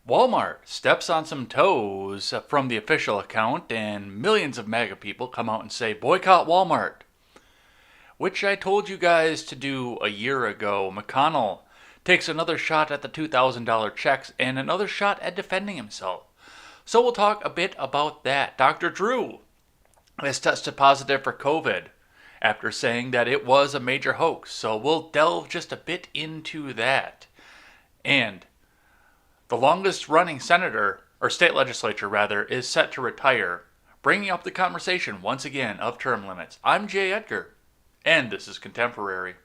Walmart steps on some toes from the official account, and millions of MAGA people come out and say, boycott Walmart, which I told you guys to do a year ago. McConnell takes another shot at the $2,000 checks and another shot at defending himself. So we'll talk a bit about that. Dr. Drew has tested positive for COVID after saying that it was a major hoax. So we'll delve just a bit into that. And the longest running senator, or state legislature rather, is set to retire, bringing up the conversation once again of term limits. I'm Jay Edgar, and this is Contemporary.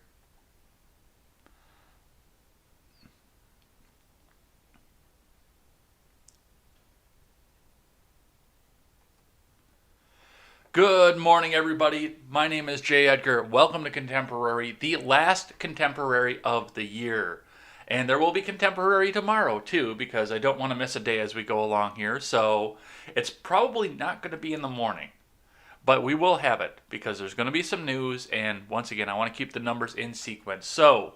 Good morning, everybody. My name is Jay Edgar. Welcome to Contemporary, the last Contemporary of the year. And there will be Contemporary tomorrow, too, because I don't want to miss a day as we go along here. So it's probably not going to be in the morning. But we will have it, because there's going to be some news. And once again, I want to keep the numbers in sequence. So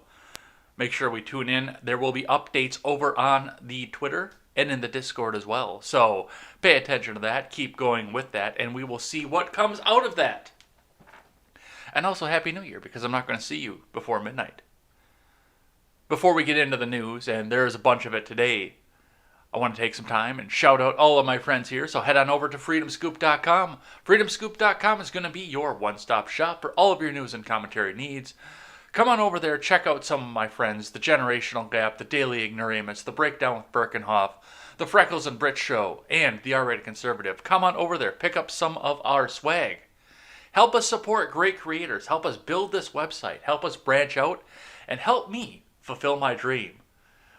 make sure we tune in. There will be updates over on the Twitter and in the Discord as well. So pay attention to that. Keep going with that. And we will see what comes out of that. And also Happy New Year, because I'm not going to see you before midnight. Before we get into the news, and there's a bunch of it today, I want to take some time and shout out all of my friends here. So head on over to freedomscoop.com. Freedomscoop.com is going to be your one-stop shop for all of your news and commentary needs. Come on over there, check out some of my friends, The Generational Gap, The Daily Ignoramus, The Breakdown with Birkenhoff, The Freckles and Brit Show, and The R-Rated Conservative. Come on over there, pick up some of our swag. Help us support great creators, help us build this website, help us branch out, and help me fulfill my dream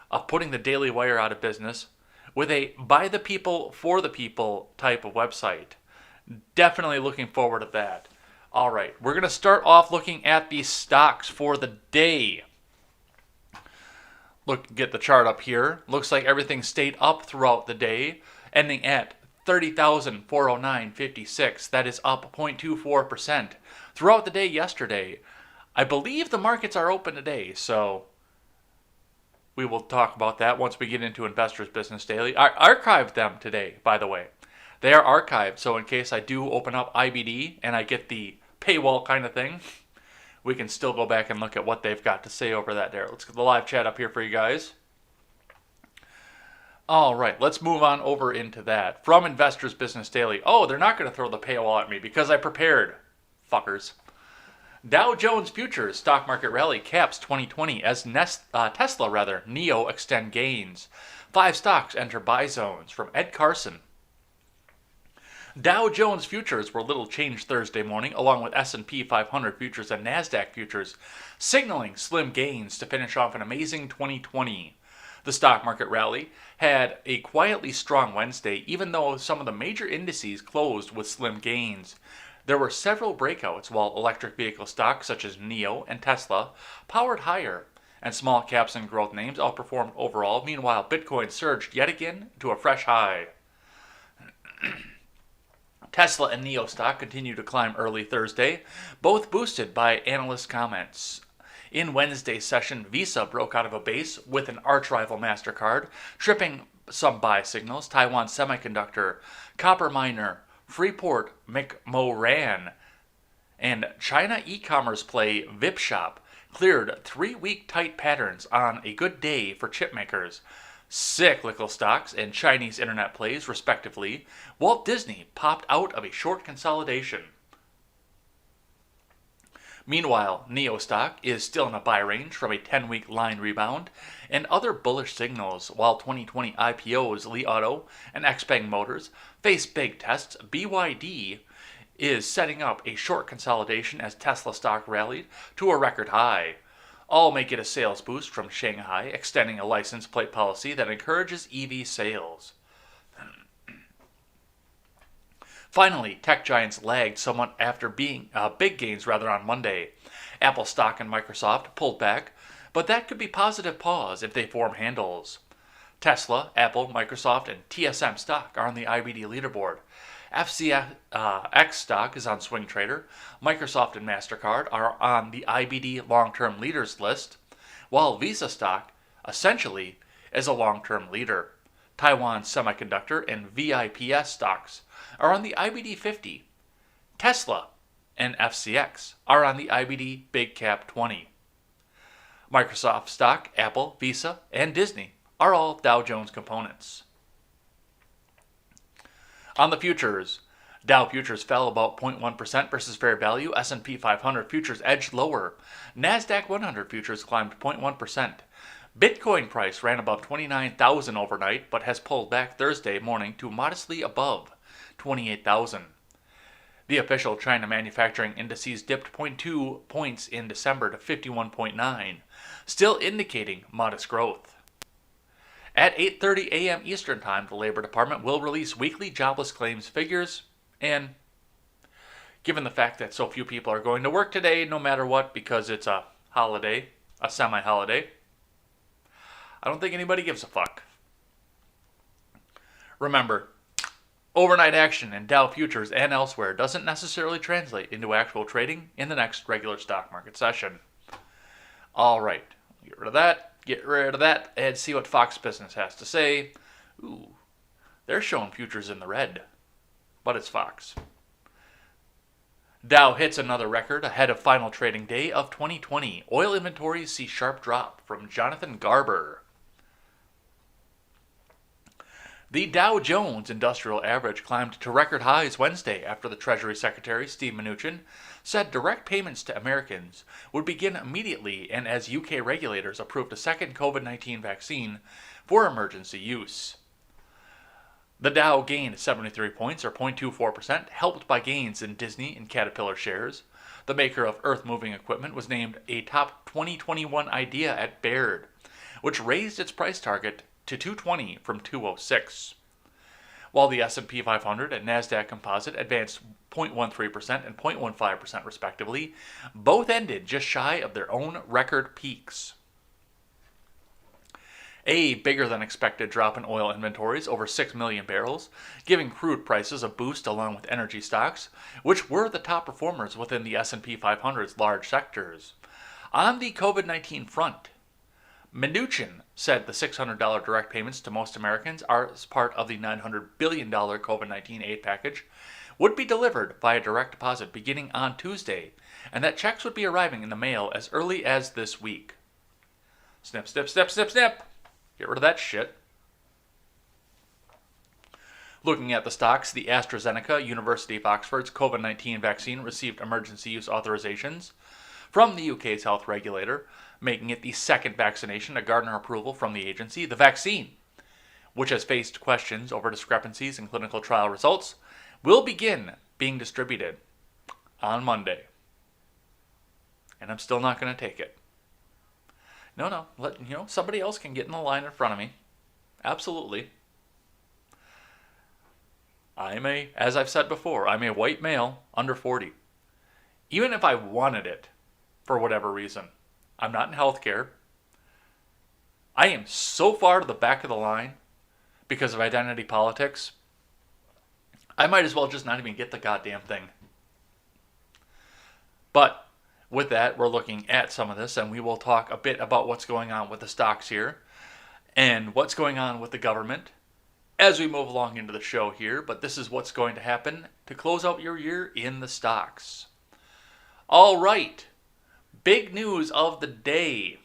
of putting the Daily Wire out of business with a by the people, for the people type of website. Definitely looking forward to that. All right, we're going to start off looking at the stocks for the day. Look, get the chart up here. Looks like everything stayed up throughout the day, ending at 30,409.56. That is up 0.24%. Throughout the day yesterday, I believe the markets are open today, so we will talk about that once we get into Investors Business Daily. I archived them today, by the way. They are archived, so in case I do open up IBD and I get the paywall kind of thing, we can still go back and look at what they've got to say over that there. Let's get the live chat up here for you guys. All right, let's move on over into that. From Investors Business Daily. Oh, they're not going to throw the paywall at me because I prepared. Fuckers. Dow Jones Futures stock market rally caps 2020 as Tesla NIO extend gains. 5 stocks enter buy zones. From Ed Carson. Dow Jones Futures were little changed Thursday morning, along with S&P 500 futures and NASDAQ futures, signaling slim gains to finish off an amazing 2020. The stock market rally had a quietly strong Wednesday, even though some of the major indices closed with slim gains. There were several breakouts, while electric vehicle stocks such as NIO and Tesla powered higher, and small caps and growth names outperformed overall. Meanwhile, Bitcoin surged yet again to a fresh high. Tesla and NIO stock continued to climb early Thursday, both boosted by analyst comments. In Wednesday's session, Visa broke out of a base with an arch-rival MasterCard, tripping some buy signals. Taiwan Semiconductor, copper miner, Freeport McMoran, and China e-commerce play VipShop cleared 3-week tight patterns on a good day for chipmakers. Cyclical stocks and Chinese internet plays, respectively. Walt Disney popped out of a short consolidation. Meanwhile, NIO stock is still in a buy range from a 10-week line rebound and other bullish signals, while 2020 IPOs Li Auto and XPeng Motors face big tests. BYD is setting up a short consolidation as Tesla stock rallied to a record high. All may get a sales boost from Shanghai, extending a license plate policy that encourages EV sales. Finally, tech giants lagged somewhat after being big gains on Monday. Apple stock and Microsoft pulled back, but that could be positive pause if they form handles. Tesla, Apple, Microsoft, and TSM stock are on the IBD leaderboard. FCX stock is on Swing Trader. Microsoft and MasterCard are on the IBD long-term leaders list, while Visa stock essentially is a long-term leader. Taiwan Semiconductor and VIPS stocks are on the IBD 50. Tesla and FCX are on the IBD Big Cap 20. Microsoft stock, Apple, Visa, and Disney are all Dow Jones components. On the futures, Dow futures fell about 0.1% versus fair value. S&P 500 futures edged lower. NASDAQ 100 futures climbed 0.1%. Bitcoin price ran above 29,000 overnight, but has pulled back Thursday morning to modestly above 28,000. The official China manufacturing indices dipped 0.2 points in December to 51.9, still indicating modest growth. At 8:30 a.m. Eastern Time, the Labor Department will release weekly jobless claims figures, and given the fact that so few people are going to work today, no matter what, because it's a holiday, a semi-holiday, I don't think anybody gives a fuck. Remember, overnight action in Dow futures and elsewhere doesn't necessarily translate into actual trading in the next regular stock market session. All right, get rid of that, and see what Fox Business has to say. Ooh, they're showing futures in the red, but it's Fox. Dow hits another record ahead of final trading day of 2020. Oil inventories see sharp drop from Jonathan Garber. The Dow Jones Industrial Average climbed to record highs Wednesday after the Treasury Secretary, Steve Mnuchin, said direct payments to Americans would begin immediately and as UK regulators approved a second COVID-19 vaccine for emergency use. The Dow gained 73 points, or 0.24%, helped by gains in Disney and Caterpillar shares. The maker of earth-moving equipment was named a top 2021 idea at Baird, which raised its price target to $220 from $206. While the S&P 500 and NASDAQ Composite advanced 0.13% and 0.15% respectively, both ended just shy of their own record peaks. A bigger than expected drop in oil inventories, over 6 million barrels, giving crude prices a boost along with energy stocks, which were the top performers within the S&P 500's large sectors. On the COVID-19 front, Mnuchin said the $600 direct payments to most Americans as part of the $900 billion COVID-19 aid package would be delivered via direct deposit beginning on Tuesday, and that checks would be arriving in the mail as early as this week. Snip, snip, snip, snip, snip. Get rid of that shit. Looking at the stocks, the AstraZeneca University of Oxford's COVID-19 vaccine received emergency use authorizations from the UK's health regulator, making it the second vaccination to garner approval from the agency. The vaccine, which has faced questions over discrepancies in clinical trial results, will begin being distributed on Monday. And I'm still not going to take it. No, somebody else can get in the line in front of me. Absolutely. As I've said before, I'm a white male under 40. Even if I wanted it, for whatever reason, I'm not in healthcare. I am so far to the back of the line because of identity politics, I might as well just not even get the goddamn thing. But with that, we're looking at some of this, and we will talk a bit about what's going on with the stocks here and what's going on with the government as we move along into the show here. But this is what's going to happen to close out your year in the stocks. All right. Big news of the day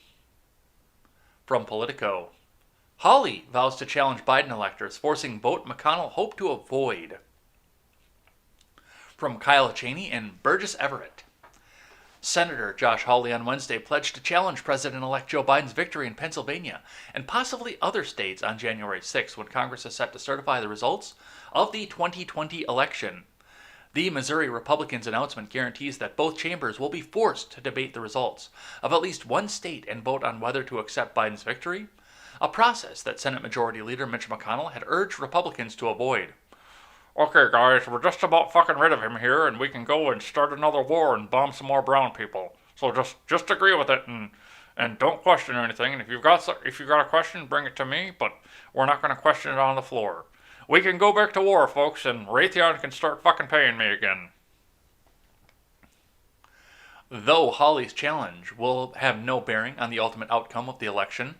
from Politico. Hawley vows to challenge Biden electors, forcing vote McConnell hope to avoid. From Kyle Cheney and Burgess Everett. Senator Josh Hawley on Wednesday pledged to challenge President-elect Joe Biden's victory in Pennsylvania and possibly other states on January 6th when Congress is set to certify the results of the 2020 election. The Missouri Republicans' announcement guarantees that both chambers will be forced to debate the results of at least one state and vote on whether to accept Biden's victory, a process that Senate Majority Leader Mitch McConnell had urged Republicans to avoid. Okay, guys, we're just about fucking rid of him here, and we can go and start another war and bomb some more brown people. So just agree with it and don't question anything. And if you've got a question, bring it to me. But we're not going to question it on the floor. We can go back to war, folks, and Raytheon can start fucking paying me again. Though Hawley's challenge will have no bearing on the ultimate outcome of the election,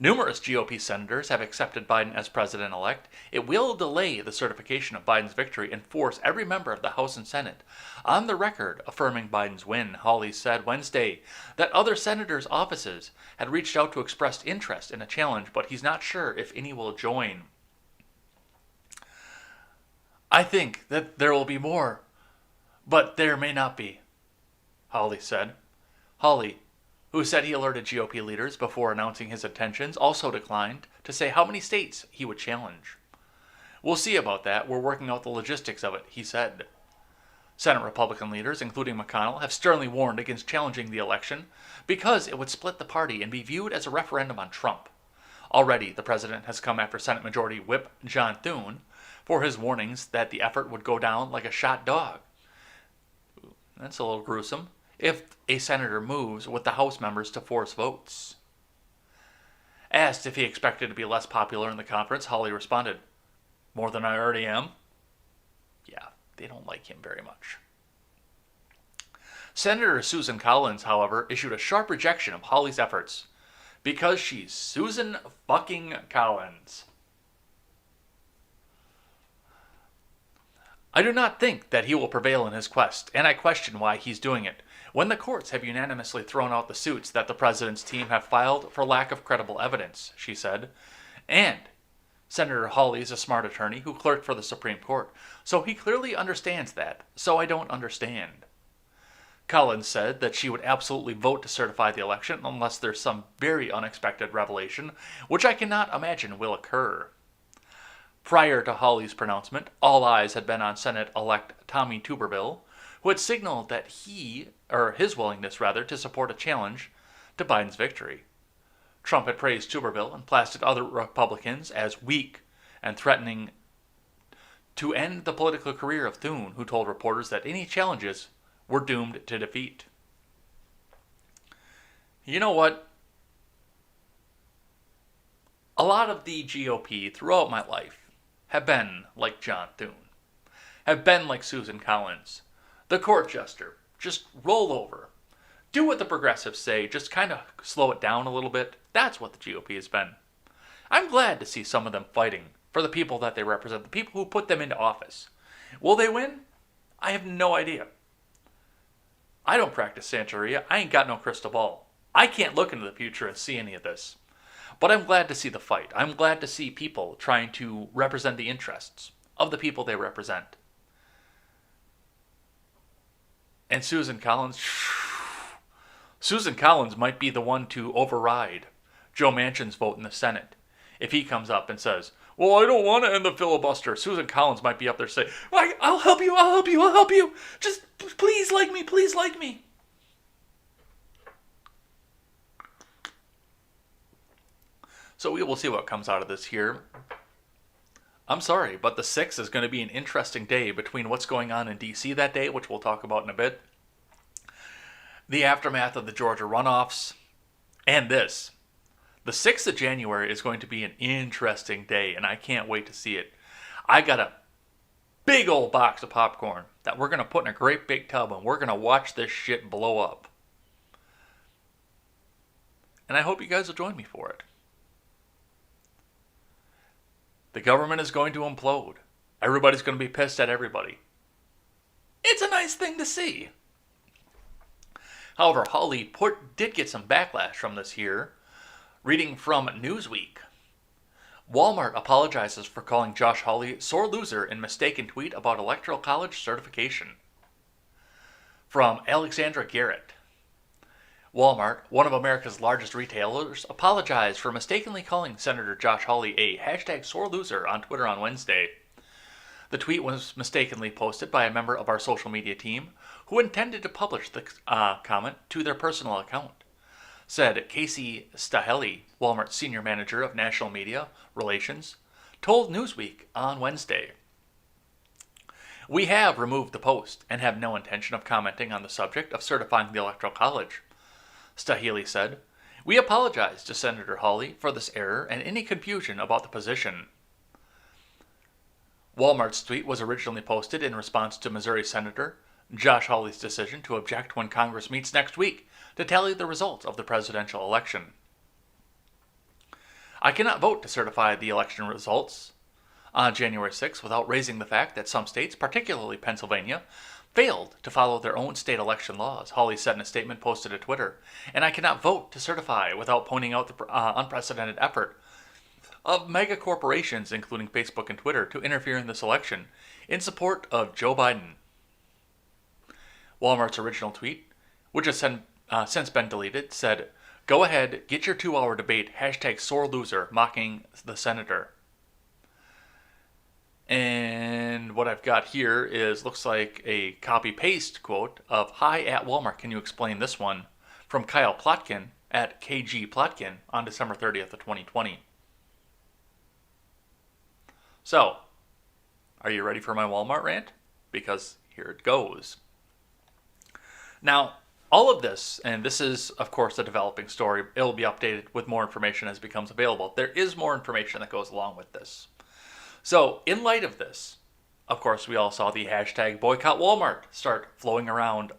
Numerous GOP senators have accepted Biden as president-elect. It will delay the certification of Biden's victory and force every member of the House and Senate on the record affirming Biden's win. Hawley said Wednesday that other senators' offices had reached out to express interest in a challenge, but he's not sure if any will join. I think that there will be more, but there may not be, Hawley said. Hawley, who said he alerted GOP leaders before announcing his intentions, also declined to say how many states he would challenge. We'll see about that. We're working out the logistics of it, he said. Senate Republican leaders, including McConnell, have sternly warned against challenging the election because it would split the party and be viewed as a referendum on Trump. Already, the president has come after Senate Majority Whip John Thune for his warnings that the effort would go down like a shot dog. That's a little gruesome. If a senator moves with the House members to force votes. Asked if he expected to be less popular in the conference, Hawley responded, "More than I already am?" Yeah, they don't like him very much. Senator Susan Collins, however, issued a sharp rejection of Hawley's efforts because she's Susan fucking Collins. I do not think that he will prevail in his quest, and I question why he's doing it, when the courts have unanimously thrown out the suits that the president's team have filed for lack of credible evidence, she said. And Senator Hawley is a smart attorney who clerked for the Supreme Court, so he clearly understands that, so I don't understand. Collins said that she would absolutely vote to certify the election unless there's some very unexpected revelation, which I cannot imagine will occur. Prior to Hawley's pronouncement, all eyes had been on Senate-elect Tommy Tuberville, who had signaled that his willingness to support a challenge to Biden's victory. Trump had praised Tuberville and blasted other Republicans as weak and threatening to end the political career of Thune, who told reporters that any challenges were doomed to defeat. You know what? A lot of the GOP throughout my life have been like John Thune, have been like Susan Collins. The court jester, just roll over. Do what the progressives say, just kind of slow it down a little bit. That's what the GOP has been. I'm glad to see some of them fighting for the people that they represent, the people who put them into office. Will they win? I have no idea. I don't practice Santeria. I ain't got no crystal ball. I can't look into the future and see any of this. But I'm glad to see the fight. I'm glad to see people trying to represent the interests of the people they represent. And Susan Collins might be the one to override Joe Manchin's vote in the Senate. If he comes up and says, well, I don't want to end the filibuster, Susan Collins might be up there saying, I'll help you. Just please like me. So we will see what comes out of this here. I'm sorry, but the 6th is going to be an interesting day between what's going on in D.C. that day, which we'll talk about in a bit, the aftermath of the Georgia runoffs, and this. The 6th of January is going to be an interesting day, and I can't wait to see it. I got a big old box of popcorn that we're going to put in a great big tub, and we're going to watch this shit blow up. And I hope you guys will join me for it. The government is going to implode. Everybody's going to be pissed at everybody. It's a nice thing to see. However, Hawley did get some backlash from this here. Reading from Newsweek. Wal-Mart apologizes for calling Josh Hawley sore loser in mistaken tweet about Electoral College certification. From Alexandra Garrett. Wal-Mart, one of America's largest retailers, apologized for mistakenly calling Senator Josh Hawley a hashtag sore loser on Twitter on Wednesday. The tweet was mistakenly posted by a member of our social media team who intended to publish the comment to their personal account, said Casey Staheli, Wal-Mart's senior manager of national media relations, told Newsweek on Wednesday. We have removed the post and have no intention of commenting on the subject of certifying the Electoral College, Staheli said. We apologize to Senator Hawley for this error and any confusion about the position. Wal-Mart's tweet was originally posted in response to Missouri Senator Josh Hawley's decision to object when Congress meets next week to tally the results of the presidential election. I cannot vote to certify the election results on January 6th without raising the fact that some states, particularly Pennsylvania, failed to follow their own state election laws, Hawley said in a statement posted to Twitter. And I cannot vote to certify without pointing out the unprecedented effort of mega corporations, including Facebook and Twitter, to interfere in this election in support of Joe Biden. Wal-Mart's original tweet, which has since been deleted, said, "Go ahead, get your 2-hour debate, #sore loser," mocking the senator. And what I've got here looks like a copy-paste quote of "Hi at Walmart, can you explain this one?" from Kyle Plotkin at KG Plotkin on December 30th of 2020. So, are you ready for my Walmart rant? Because here it goes. Now, all of this, and this is, of course, a developing story. It'll be updated with more information as it becomes available. There is more information that goes along with this. So, in light of this, of course, we all saw the hashtag boycott Walmart start flowing around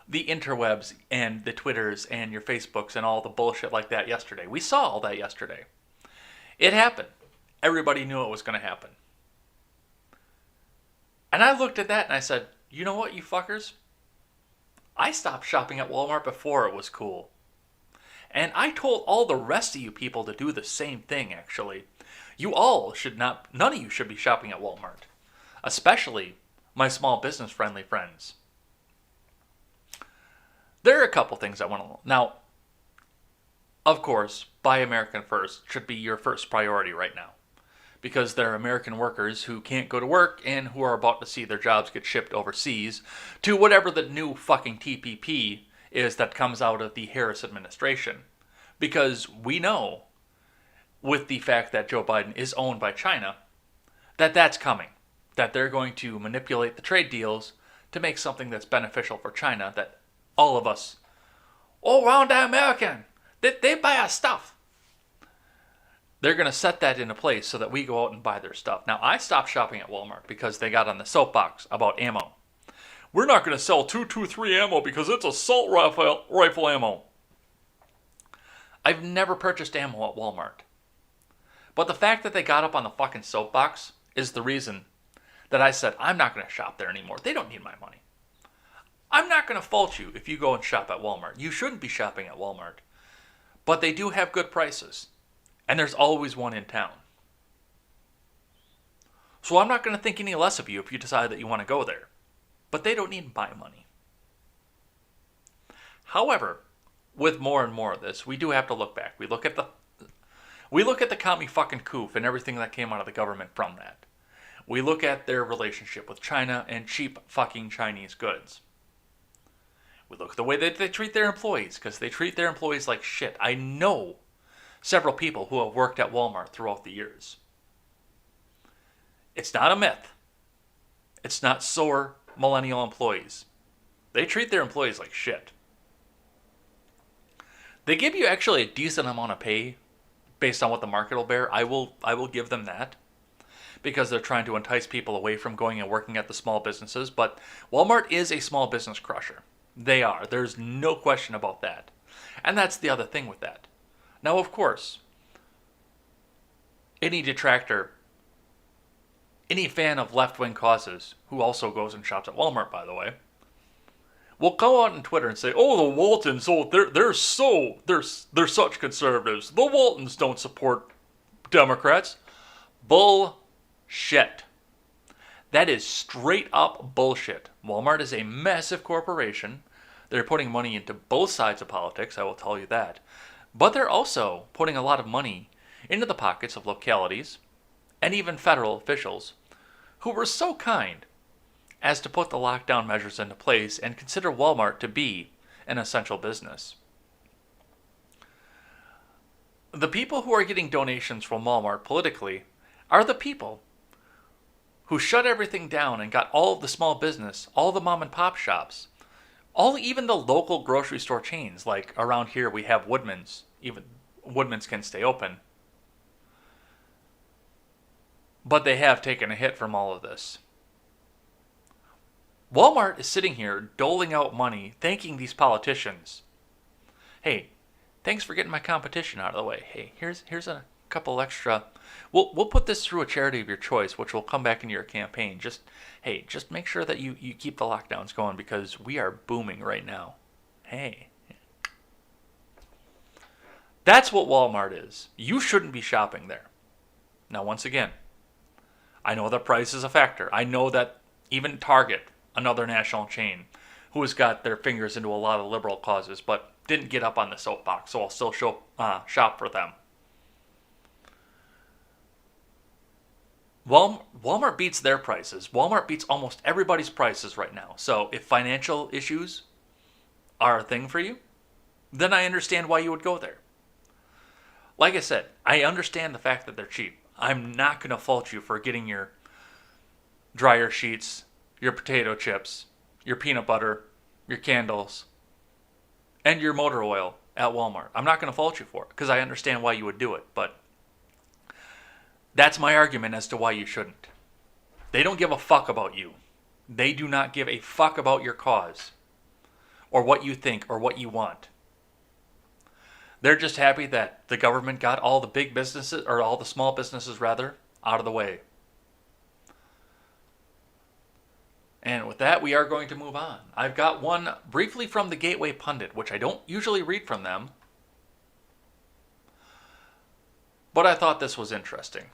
the interwebs and the Twitters and your Facebooks and all the bullshit like that yesterday. We saw all that yesterday. It happened. Everybody knew it was going to happen. And I looked at that and I said, you know what, you fuckers? I stopped shopping at Walmart before it was cool. And I told all the rest of you people to do the same thing, actually. You all should not, none of you should be shopping at Walmart. Especially my small business friendly friends. There are a couple things I want to... Now, of course, Buy American First should be your first priority right now. Because there are American workers who can't go to work and who are about to see their jobs get shipped overseas to whatever the new fucking TPP is that comes out of the Harris administration. Because we know, with the fact that Joe Biden is owned by China, that that's coming. That they're going to manipulate the trade deals to make something that's beneficial for China that all of us, all around the American, they buy our stuff. They're going to set that into place so that we go out and buy their stuff. Now, I stopped shopping at Walmart because they got on the soapbox about ammo. We're not going to sell 223 ammo because it's assault rifle ammo. I've never purchased ammo at Walmart. But the fact that they got up on the fucking soapbox is the reason that I said, I'm not going to shop there anymore. They don't need my money. I'm not going to fault you if you go and shop at Walmart. You shouldn't be shopping at Walmart. But they do have good prices. And there's always one in town. So I'm not going to think any less of you if you decide that you want to go there. But they don't need my money. However, with more and more of this, we do have to look back. We look at the commie fucking coup and everything that came out of the government from that. We look at their relationship with China and cheap fucking Chinese goods. We look at the way that they treat their employees, because they treat their employees like shit. I know several people who have worked at Walmart throughout the years. It's not a myth. It's not sore millennial employees. They treat their employees like shit. They give you actually a decent amount of pay based on what the market will bear. I will give them that, because they're trying to entice people away from going and working at the small businesses. But Walmart is a small business crusher. They are. There's no question about that. And that's the other thing with that. Now, of course, any detractor, any fan of left-wing causes, who also goes and shops at Walmart, by the way, will go out on Twitter and say, "Oh, the Waltons, they're such conservatives. The Waltons don't support Democrats." Bullshit. That is straight up bullshit. Walmart is a massive corporation. They're putting money into both sides of politics, I will tell you that. But they're also putting a lot of money into the pockets of localities and even federal officials who were so kind as to put the lockdown measures into place and consider Walmart to be an essential business. The people who are getting donations from Walmart politically are the people who shut everything down and got all of the small business, all the mom and pop shops, even the local grocery store chains. Like around here we have Woodman's. Even Woodman's can stay open. But they have taken a hit from all of this. Walmart is sitting here doling out money, thanking these politicians. Hey, thanks for getting my competition out of the way. Hey, here's a couple extra. We'll put this through a charity of your choice, which will come back into your campaign. Just make sure that you keep the lockdowns going because we are booming right now. Hey. That's what Wal-Mart is. You shouldn't be shopping there. Now, once again, I know that price is a factor. I know that even Target, another national chain, who has got their fingers into a lot of liberal causes, but didn't get up on the soapbox, so I'll still shop for them. Walmart beats their prices. Walmart beats almost everybody's prices right now. So if financial issues are a thing for you, then I understand why you would go there. Like I said, I understand the fact that they're cheap. I'm not going to fault you for getting your dryer sheets, your potato chips, your peanut butter, your candles, and your motor oil at Walmart. I'm not going to fault you for it because I understand why you would do it. But that's my argument as to why you shouldn't. They don't give a fuck about you. They do not give a fuck about your cause or what you think or what you want. They're just happy that the government got all the big businesses, or all the small businesses rather, out of the way. And with that, we are going to move on. I've got one briefly from the Gateway Pundit, which I don't usually read from them, but I thought this was interesting.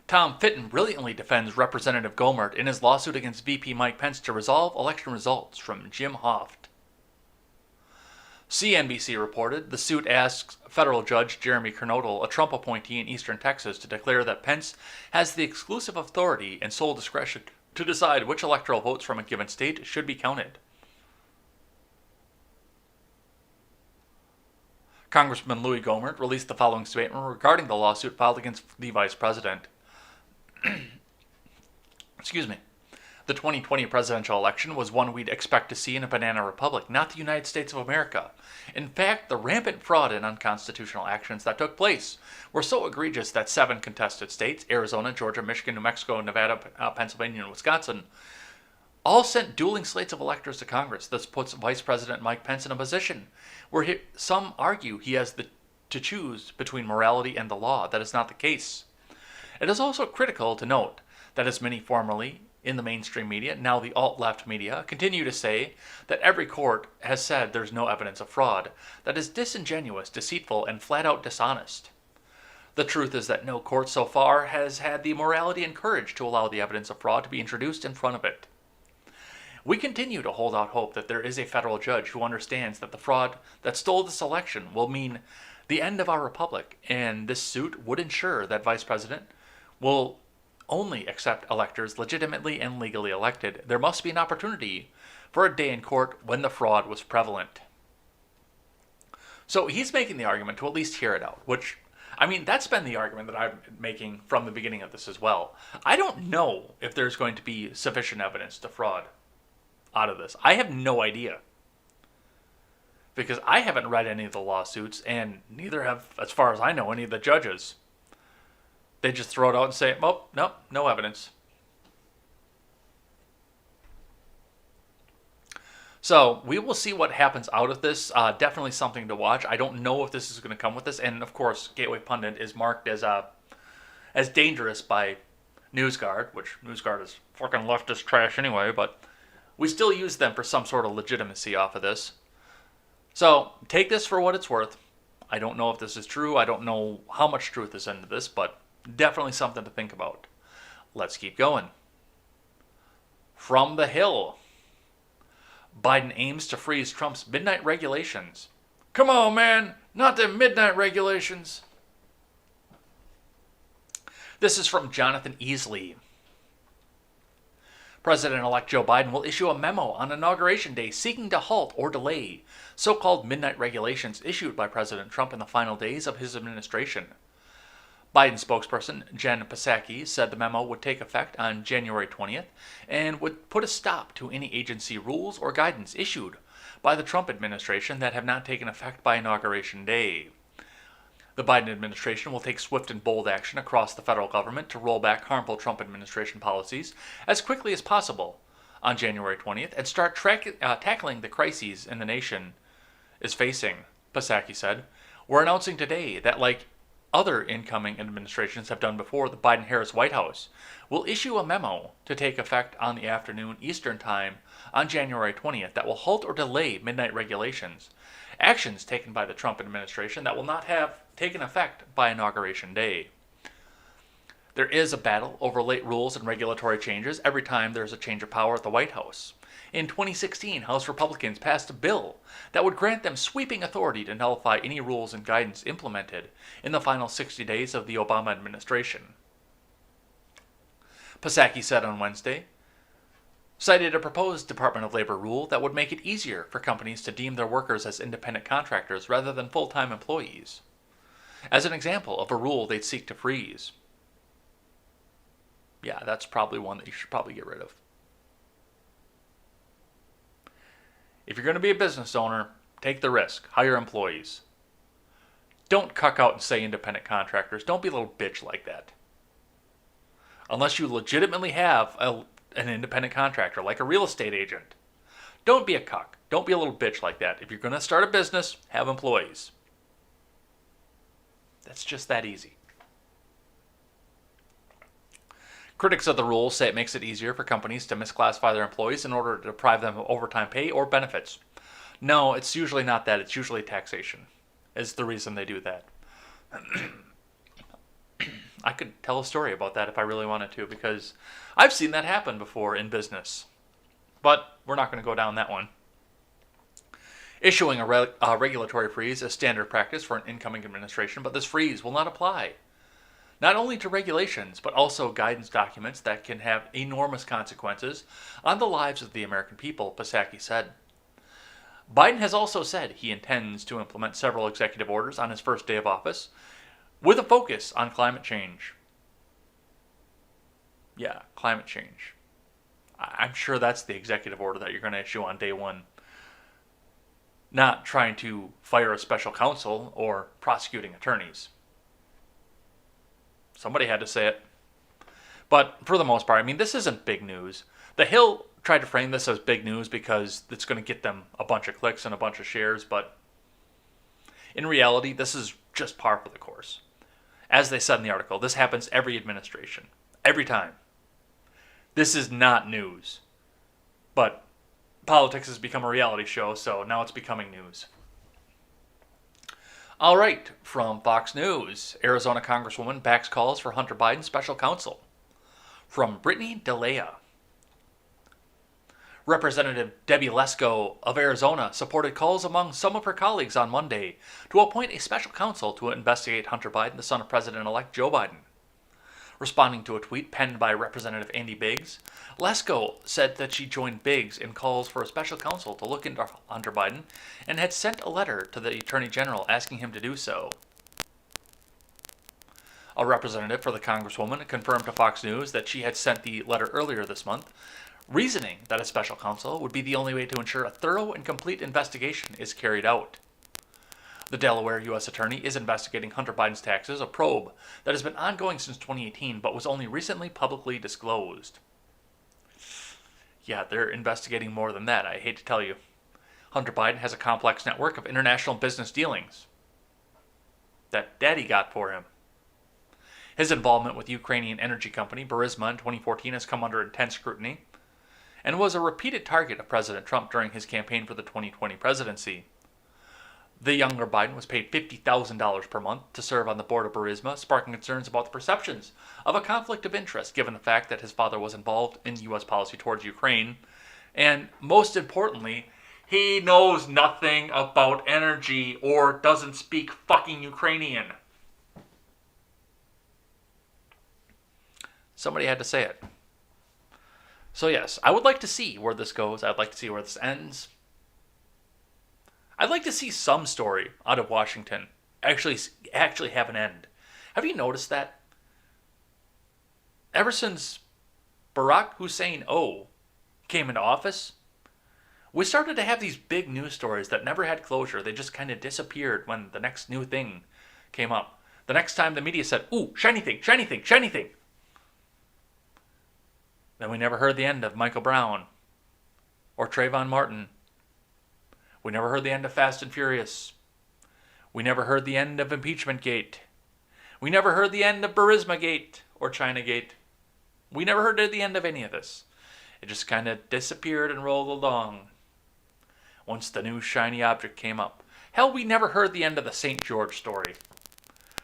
Tom Fitton brilliantly defends Representative Gohmert in his lawsuit against VP Mike Pence to resolve election results, from Jim Hoft. CNBC reported the suit asks federal judge Jeremy Kernodle, a Trump appointee in eastern Texas, to declare that Pence has the exclusive authority and sole discretion to decide which electoral votes from a given state should be counted. Congressman Louis Gohmert released the following statement regarding the lawsuit filed against the vice president. Excuse me. The 2020 presidential election was one we'd expect to see in a banana republic, not the United States of America. In fact, the rampant fraud and unconstitutional actions that took place were so egregious that 7 contested states, Arizona, Georgia, Michigan, New Mexico, Nevada, Pennsylvania, and Wisconsin, all sent dueling slates of electors to Congress. This puts Vice President Mike Pence in a position where some argue he has to choose between morality and the law. That is not the case. It is also critical to note that as many formerly in the mainstream media, now the alt-left media, continue to say that every court has said there's no evidence of fraud. That is disingenuous, deceitful, and flat-out dishonest. The truth is that no court so far has had the morality and courage to allow the evidence of fraud to be introduced in front of it. We continue to hold out hope that there is a federal judge who understands that the fraud that stole this election will mean the end of our republic, and this suit would ensure that Vice President will only accept electors legitimately and legally elected. There must be an opportunity for a day in court when the fraud was prevalent. So he's making the argument to at least hear it out, which, I mean, that's been the argument that I'm making from the beginning of this as well. I don't know if there's going to be sufficient evidence to fraud out of this. I have no idea. Because I haven't read any of the lawsuits, and neither have, as far as I know, any of the judges. They just throw it out and say, oh, no evidence. So we will see what happens out of this. Definitely something to watch. I don't know if this is going to come with this. And of course, Gateway Pundit is marked as dangerous by NewsGuard, which NewsGuard is fucking leftist trash anyway, but we still use them for some sort of legitimacy off of this. So take this for what it's worth. I don't know if this is true. I don't know how much truth is into this, but definitely something to think about. Let's keep going. From the Hill. Biden aims to freeze Trump's midnight regulations. Come on, man. Not the midnight regulations. This is from Jonathan Easley. President-elect Joe Biden will issue a memo on Inauguration Day seeking to halt or delay so-called midnight regulations issued by President Trump in the final days of his administration. Biden spokesperson Jen Psaki said the memo would take effect on January 20th and would put a stop to any agency rules or guidance issued by the Trump administration that have not taken effect by Inauguration Day. The Biden administration will take swift and bold action across the federal government to roll back harmful Trump administration policies as quickly as possible on January 20th and start tackling the crises in the nation is facing, Psaki said. We're announcing today that, like other incoming administrations have done before the Biden-Harris White House, will issue a memo to take effect on the afternoon Eastern Time on January 20th that will halt or delay midnight regulations, actions taken by the Trump administration that will not have taken effect by Inauguration Day. There is a battle over late rules and regulatory changes every time there's a change of power at the White House. In 2016, House Republicans passed a bill that would grant them sweeping authority to nullify any rules and guidance implemented in the final 60 days of the Obama administration. Psaki said on Wednesday, cited a proposed Department of Labor rule that would make it easier for companies to deem their workers as independent contractors rather than full-time employees, as an example of a rule they'd seek to freeze. Yeah, that's probably one that you should probably get rid of. If you're going to be a business owner, take the risk. Hire employees. Don't cuck out and say independent contractors. Don't be a little bitch like that. Unless you legitimately have an independent contractor, like a real estate agent. Don't be a cuck. Don't be a little bitch like that. If you're going to start a business, have employees. That's just that easy. Critics of the rule say it makes it easier for companies to misclassify their employees in order to deprive them of overtime pay or benefits. No, it's usually not that. It's usually taxation is the reason they do that. I could tell a story about that if I really wanted to, because I've seen that happen before in business. But we're not going to go down that one. Issuing a regulatory freeze is standard practice for an incoming administration, but this freeze will not apply not only to regulations, but also guidance documents that can have enormous consequences on the lives of the American people, Psaki said. Biden has also said he intends to implement several executive orders on his first day of office, with a focus on climate change. Yeah, climate change. I'm sure that's the executive order that you're going to issue on day one. Not trying to fire a special counsel or prosecuting attorneys. Somebody had to say it. But for the most part, I mean, this isn't big news. The Hill tried to frame this as big news because it's going to get them a bunch of clicks and a bunch of shares, but in reality, this is just par for the course. As they said in the article, this happens every administration. Every time. This is not news. But politics has become a reality show, so now it's becoming news. All right, from Fox News, Arizona Congresswoman backs calls for Hunter Biden special counsel. From Brittany DeLea. Representative Debbie Lesko of Arizona supported calls among some of her colleagues on Monday to appoint a special counsel to investigate Hunter Biden, the son of President-elect Joe Biden. Responding to a tweet penned by Representative Andy Biggs, Lesko said that she joined Biggs in calls for a special counsel to look into Hunter Biden and had sent a letter to the Attorney General asking him to do so. A representative for the Congresswoman confirmed to Fox News that she had sent the letter earlier this month, reasoning that a special counsel would be the only way to ensure a thorough and complete investigation is carried out. The Delaware U.S. Attorney is investigating Hunter Biden's taxes, a probe that has been ongoing since 2018 but was only recently publicly disclosed. Yeah, they're investigating more than that, I hate to tell you. Hunter Biden has a complex network of international business dealings that Daddy got for him. His involvement with Ukrainian energy company Burisma in 2014 has come under intense scrutiny and was a repeated target of President Trump during his campaign for the 2020 presidency. The younger Biden was paid $50,000 per month to serve on the board of Burisma, sparking concerns about the perceptions of a conflict of interest given the fact that his father was involved in U.S. policy towards Ukraine. And most importantly, he knows nothing about energy or doesn't speak fucking Ukrainian. Somebody had to say it. So yes, I would like to see where this goes. I'd like to see where this ends. I'd like to see some story out of Washington actually have an end. Have you noticed that? Ever since Barack Hussein came into office, we started to have these big news stories that never had closure. They just kind of disappeared when the next new thing came up. The next time the media said, ooh, shiny thing, shiny thing, shiny thing. Then we never heard the end of Michael Brown or Trayvon Martin. We never heard the end of Fast and Furious. We never heard the end of Impeachment Gate. We never heard the end of Burisma Gate or China Gate. We never heard the end of any of this. It just kind of disappeared and rolled along once the new shiny object came up. Hell, we never heard the end of the St. George story.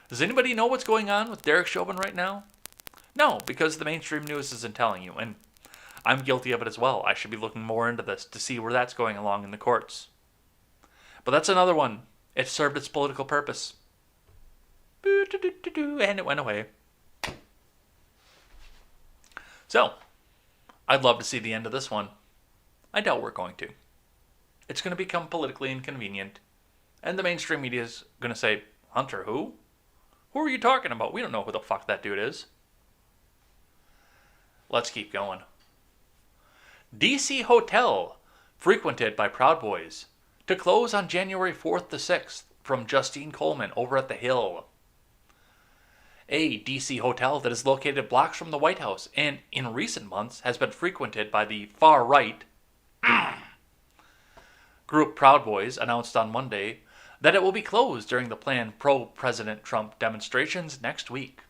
Does anybody know what's going on with Derek Chauvin right now? No, because the mainstream news isn't telling you, and I'm guilty of it as well. I should be looking more into this to see where that's going along in the courts. But that's another one. It served its political purpose. And it went away. So, I'd love to see the end of this one. I doubt we're going to. It's going to become politically inconvenient. And the mainstream media is going to say, Hunter, who? Who are you talking about? We don't know who the fuck that dude is. Let's keep going. DC Hotel, frequented by Proud Boys, to close on January 4th to 6th, from Justine Coleman over at The Hill. A DC hotel that is located blocks from the White House and in recent months has been frequented by the far-right group Proud Boys announced on Monday that it will be closed during the planned pro-President Trump demonstrations next week.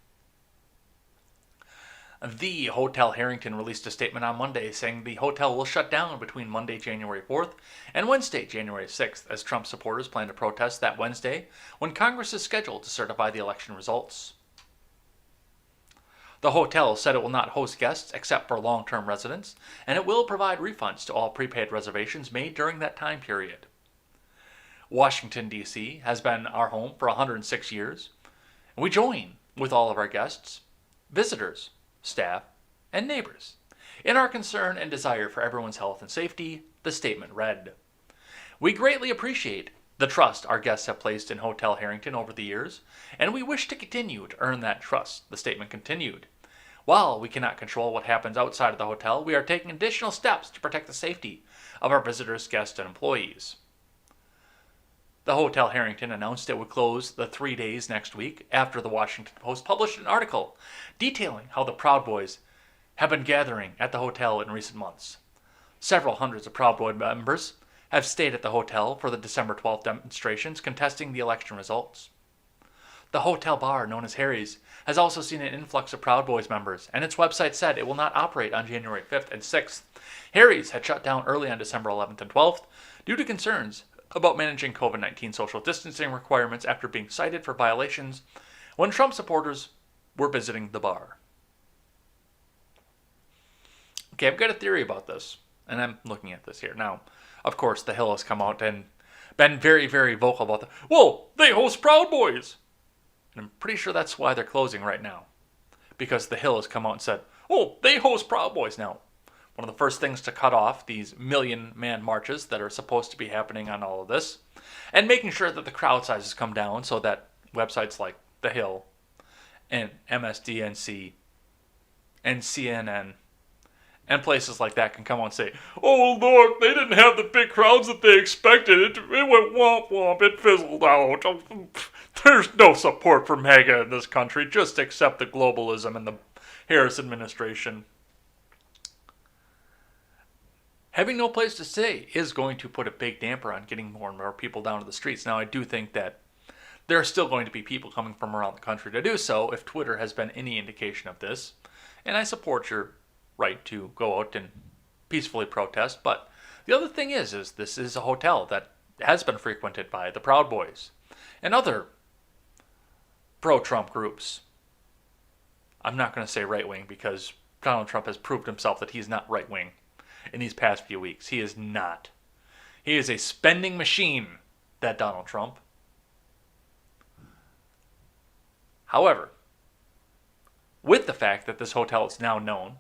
The Hotel Harrington released a statement on Monday saying the hotel will shut down between Monday, January 4th and Wednesday, January 6th, as Trump supporters plan to protest that Wednesday when Congress is scheduled to certify the election results. The hotel said it will not host guests except for long-term residents, and it will provide refunds to all prepaid reservations made during that time period. Washington, D.C. has been our home for 106 years, and we join with all of our guests, visitors, staff, and neighbors in our concern and desire for everyone's health and safety, the statement read. We greatly appreciate the trust our guests have placed in Hotel Harrington over the years, and we wish to continue to earn that trust, the statement continued. While we cannot control what happens outside of the hotel, we are taking additional steps to protect the safety of our visitors, guests, and employees. The Hotel Harrington announced it would close the 3 days next week after the Washington Post published an article detailing how the Proud Boys have been gathering at the hotel in recent months. Several hundreds of Proud Boy members have stayed at the hotel for the December 12th demonstrations contesting the election results. The hotel bar, known as Harry's, has also seen an influx of Proud Boys members, and its website said it will not operate on January 5th and 6th. Harry's had shut down early on December 11th and 12th due to concerns about managing COVID-19 social distancing requirements after being cited for violations when Trump supporters were visiting the bar. Okay, I've got a theory about this, and I'm looking at this here. Now, of course, The Hill has come out and been very, very vocal about that. Well, they host Proud Boys! And I'm pretty sure that's why they're closing right now. Because The Hill has come out and said, oh, they host Proud Boys now. One of the first things to cut off these million-man marches that are supposed to be happening on all of this, and making sure that the crowd sizes come down so that websites like The Hill and MSDNC and CNN and places like that can come out and say, oh, look, they didn't have the big crowds that they expected. It went womp womp. It fizzled out. There's no support for MAGA in this country. Just accept the globalism and the Harris administration. Having no place to stay is going to put a big damper on getting more and more people down to the streets. Now, I do think that there are still going to be people coming from around the country to do so if Twitter has been any indication of this. And I support your right to go out and peacefully protest. But the other thing is this is a hotel that has been frequented by the Proud Boys and other pro-Trump groups. I'm not going to say right-wing because Donald Trump has proved himself that he's not right-wing in these past few weeks. He is not. He is a spending machine, that Donald Trump. However, with the fact that this hotel is now known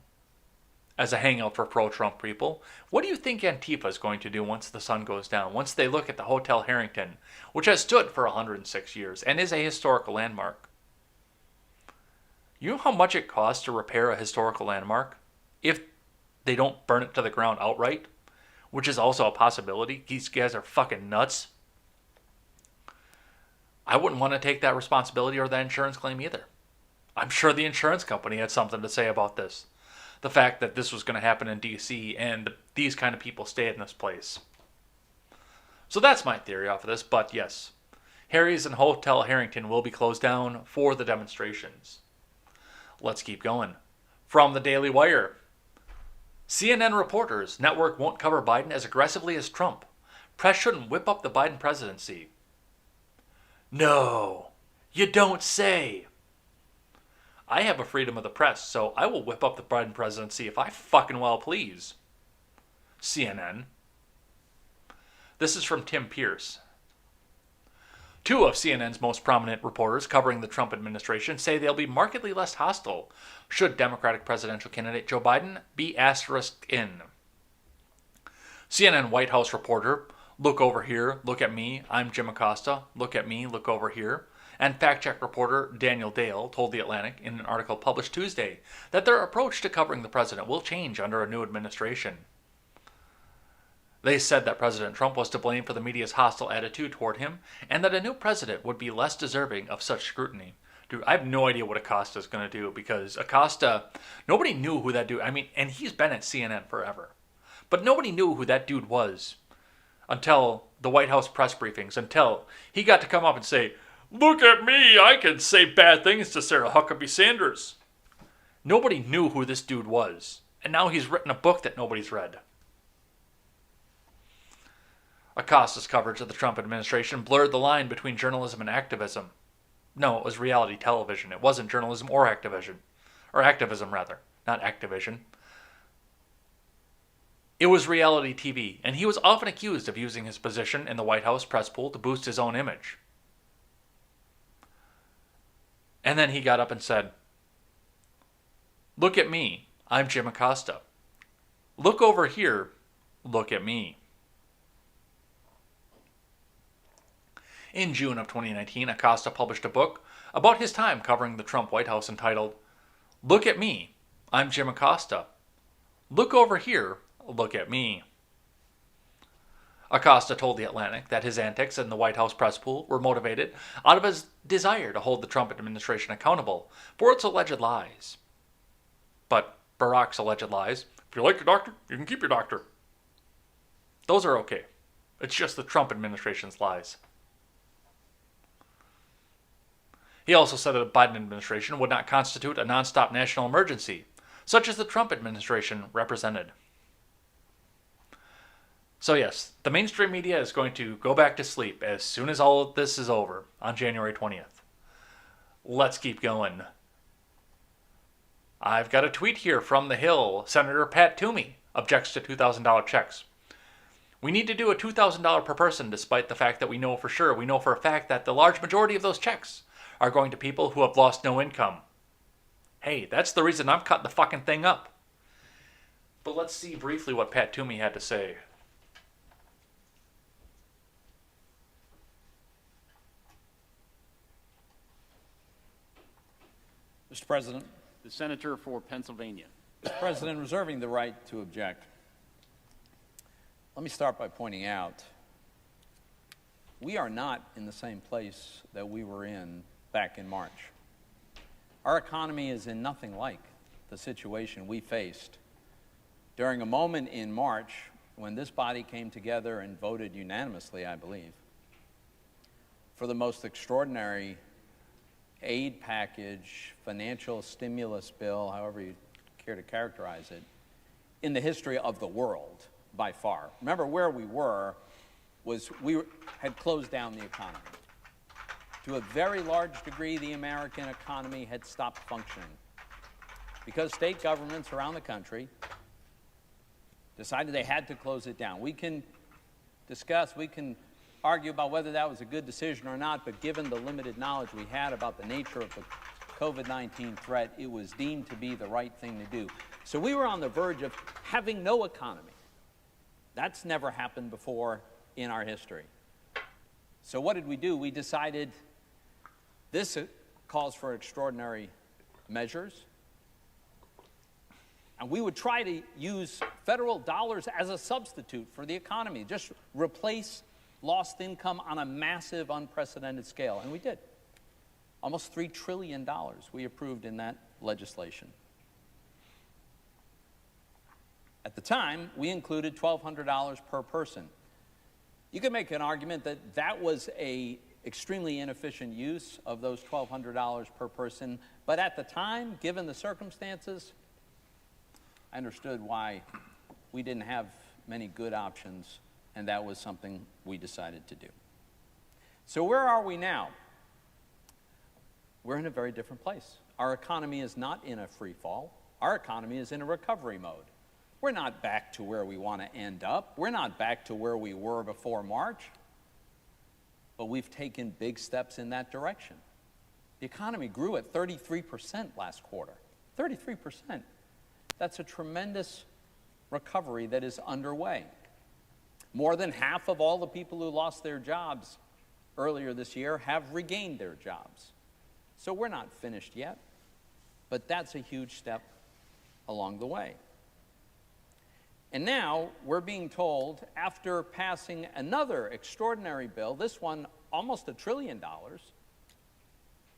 as a hangout for pro-Trump people, what do you think Antifa is going to do once the sun goes down? Once they look at the Hotel Harrington, which has stood for 106 years and is a historical landmark. You know how much it costs to repair a historical landmark if they don't burn it to the ground outright? Which is also a possibility. These guys are fucking nuts. I wouldn't want to take that responsibility or that insurance claim either. I'm sure the insurance company had something to say about this. The fact that this was going to happen in D.C. and these kind of people stay in this place. So that's my theory off of this. But yes, Harry's and Hotel Harrington will be closed down for the demonstrations. Let's keep going. From the Daily Wire. CNN reporters, network won't cover Biden as aggressively as Trump. Press shouldn't whip up the Biden presidency. No, you don't say. I have a freedom of the press, so I will whip up the Biden presidency if I fucking well please. CNN. This is from Tim Pierce. Two of CNN's most prominent reporters covering the Trump administration say they'll be markedly less hostile should Democratic presidential candidate Joe Biden be asterisked in. CNN White House reporter, look over here, look at me, I'm Jim Acosta, look at me, look over here, and fact-check reporter Daniel Dale told The Atlantic in an article published Tuesday that their approach to covering the president will change under a new administration. They said that President Trump was to blame for the media's hostile attitude toward him, and that a new president would be less deserving of such scrutiny. Dude, I have no idea what Acosta's going to do, because Acosta, nobody knew who that dude, and he's been at CNN forever. But nobody knew who that dude was until the White House press briefings, until he got to come up and say, look at me, I can say bad things to Sarah Huckabee Sanders. Nobody knew who this dude was, and now he's written a book that nobody's read. Acosta's coverage of the Trump administration blurred the line between journalism and activism. No, it was reality television. It wasn't journalism or activism. Or activism, rather. Not Activision. It was reality TV, and he was often accused of using his position in the White House press pool to boost his own image. And then he got up and said, look at me, I'm Jim Acosta. Look over here, look at me. In June of 2019, Acosta published a book about his time covering the Trump White House entitled, Look at Me, I'm Jim Acosta. Look over here, look at me. Acosta told The Atlantic that his antics in the White House press pool were motivated out of his desire to hold the Trump administration accountable for its alleged lies. But Barack's alleged lies, if you like your doctor, you can keep your doctor. Those are okay. It's just the Trump administration's lies. He also said that the Biden administration would not constitute a nonstop national emergency, such as the Trump administration represented. So yes, the mainstream media is going to go back to sleep as soon as all of this is over on January 20th. Let's keep going. I've got a tweet here from the Hill. Senator Pat Toomey objects to $2,000 checks. We need to do a $2,000 per person, despite the fact that we know for a fact that the large majority of those checks are going to people who have lost no income. Hey, that's the reason I'm cutting the fucking thing up. But let's see briefly what Pat Toomey had to say. Mr. President. The Senator for Pennsylvania. Mr. President, reserving the right to object, let me start by pointing out we are not in the same place that we were in back in March. Our economy is in nothing like the situation we faced during a moment in March when this body came together and voted unanimously, I believe, for the most extraordinary aid package, financial stimulus bill, however you care to characterize it, in the history of the world by far. Remember, where we were was we had closed down the economy. To a very large degree, the American economy had stopped functioning because state governments around the country decided they had to close it down. We can discuss, we can argue about whether that was a good decision or not, but given the limited knowledge we had about the nature of the COVID-19 threat, it was deemed to be the right thing to do. So we were on the verge of having no economy. That's never happened before in our history. So what did we do? We decided this calls for extraordinary measures, and we would try to use federal dollars as a substitute for the economy, just replace lost income on a massive, unprecedented scale, and we did. Almost $3 trillion we approved in that legislation. At the time, we included $1,200 per person. You could make an argument that that was a extremely inefficient use of those $1,200 per person. But at the time, given the circumstances, I understood why we didn't have many good options, and that was something we decided to do. So where are we now? We're in a very different place. Our economy is not in a free fall. Our economy is in a recovery mode. We're not back to where we want to end up. We're not back to where we were before March. But we've taken big steps in that direction. The economy grew at 33% last quarter. 33%. That's a tremendous recovery that is underway. More than half of all the people who lost their jobs earlier this year have regained their jobs. So we're not finished yet, but that's a huge step along the way. And now we're being told, after passing another extraordinary bill, this one almost $1 trillion,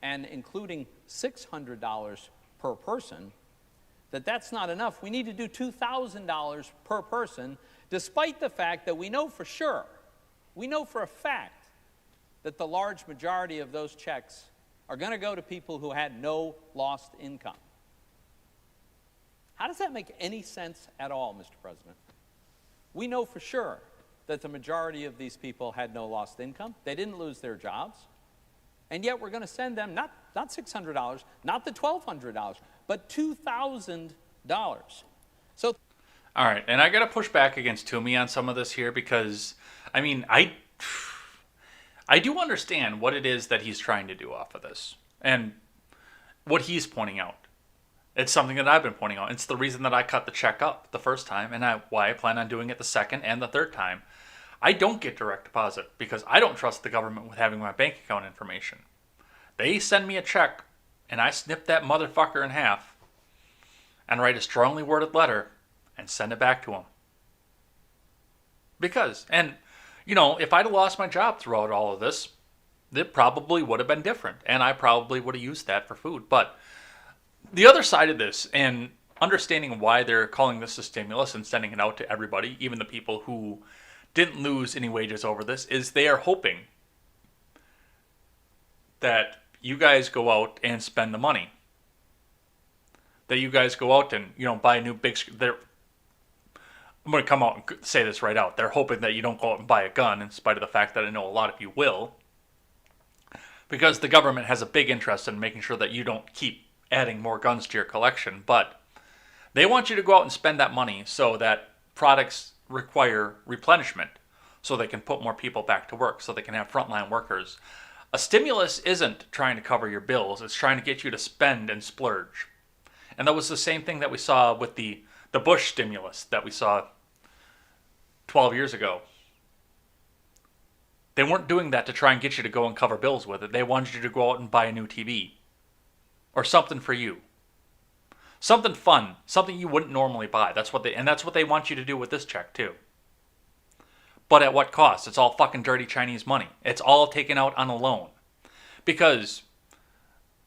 and including $600 per person, that that's not enough. We need to do $2,000 per person, despite the fact that we know for sure, we know for a fact, that the large majority of those checks are going to go to people who had no lost income. How does that make any sense at all, Mr. President? We know for sure that the majority of these people had no lost income. They didn't lose their jobs. And yet we're going to send them not $600, not the $1,200, but $2,000. So, All right, and I got to push back against Toomey on some of this here because, I mean, I do understand what it is that he's trying to do off of this and what he's pointing out. It's something that I've been pointing out. It's the reason that I cut the check up the first time and why I plan on doing it the second and the third time. I don't get direct deposit because I don't trust the government with having my bank account information. They send me a check and I snip that motherfucker in half and write a strongly worded letter and send it back to them. Because, and you know, if I'd have lost my job throughout all of this, it probably would have been different and I probably would have used that for food. But the other side of this, and understanding why they're calling this a stimulus and sending it out to everybody, even the people who didn't lose any wages over this, is they are hoping that you guys go out and spend the money. That you guys go out and, you know, buy a new big... I'm going to come out and say this right out. They're hoping that you don't go out and buy a gun, in spite of the fact that I know a lot of you will. Because the government has a big interest in making sure that you don't keep adding more guns to your collection, but they want you to go out and spend that money so that products require replenishment, so they can put more people back to work, so they can have frontline workers. A stimulus isn't trying to cover your bills, it's trying to get you to spend and splurge. And that was the same thing that we saw with the Bush stimulus that we saw 12 years ago. They weren't doing that to try and get you to go and cover bills with it. They wanted you to go out and buy a new TV. Or something for you. Something fun. Something you wouldn't normally buy. That's what they want you to do with this check too. But at what cost? It's all fucking dirty Chinese money. It's all taken out on a loan. Because,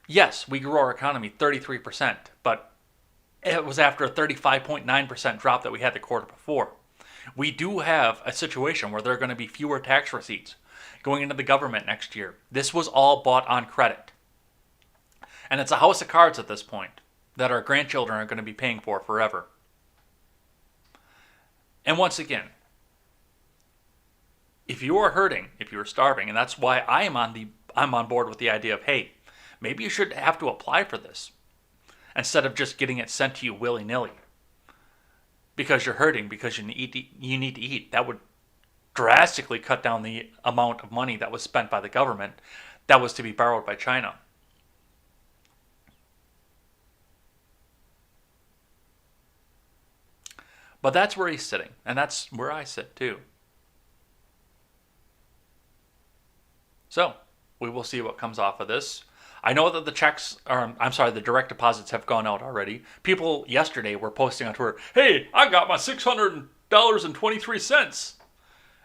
yes, we grew our economy 33%, but it was after a 35.9% drop that we had the quarter before. We do have a situation where there are going to be fewer tax receipts going into the government next year. This was all bought on credit. And it's a house of cards at this point that our grandchildren are going to be paying for forever. And once again, if you are hurting, if you are starving, and that's why I'm on board with the idea of, hey, maybe you should have to apply for this instead of just getting it sent to you willy-nilly. Because you're hurting, because you need to eat. That would drastically cut down the amount of money that was spent by the government that was to be borrowed by China. But that's where he's sitting, and that's where I sit too. So, we will see what comes off of this. I know that the direct deposits have gone out already. People yesterday were posting on Twitter, hey, I got my $600.23.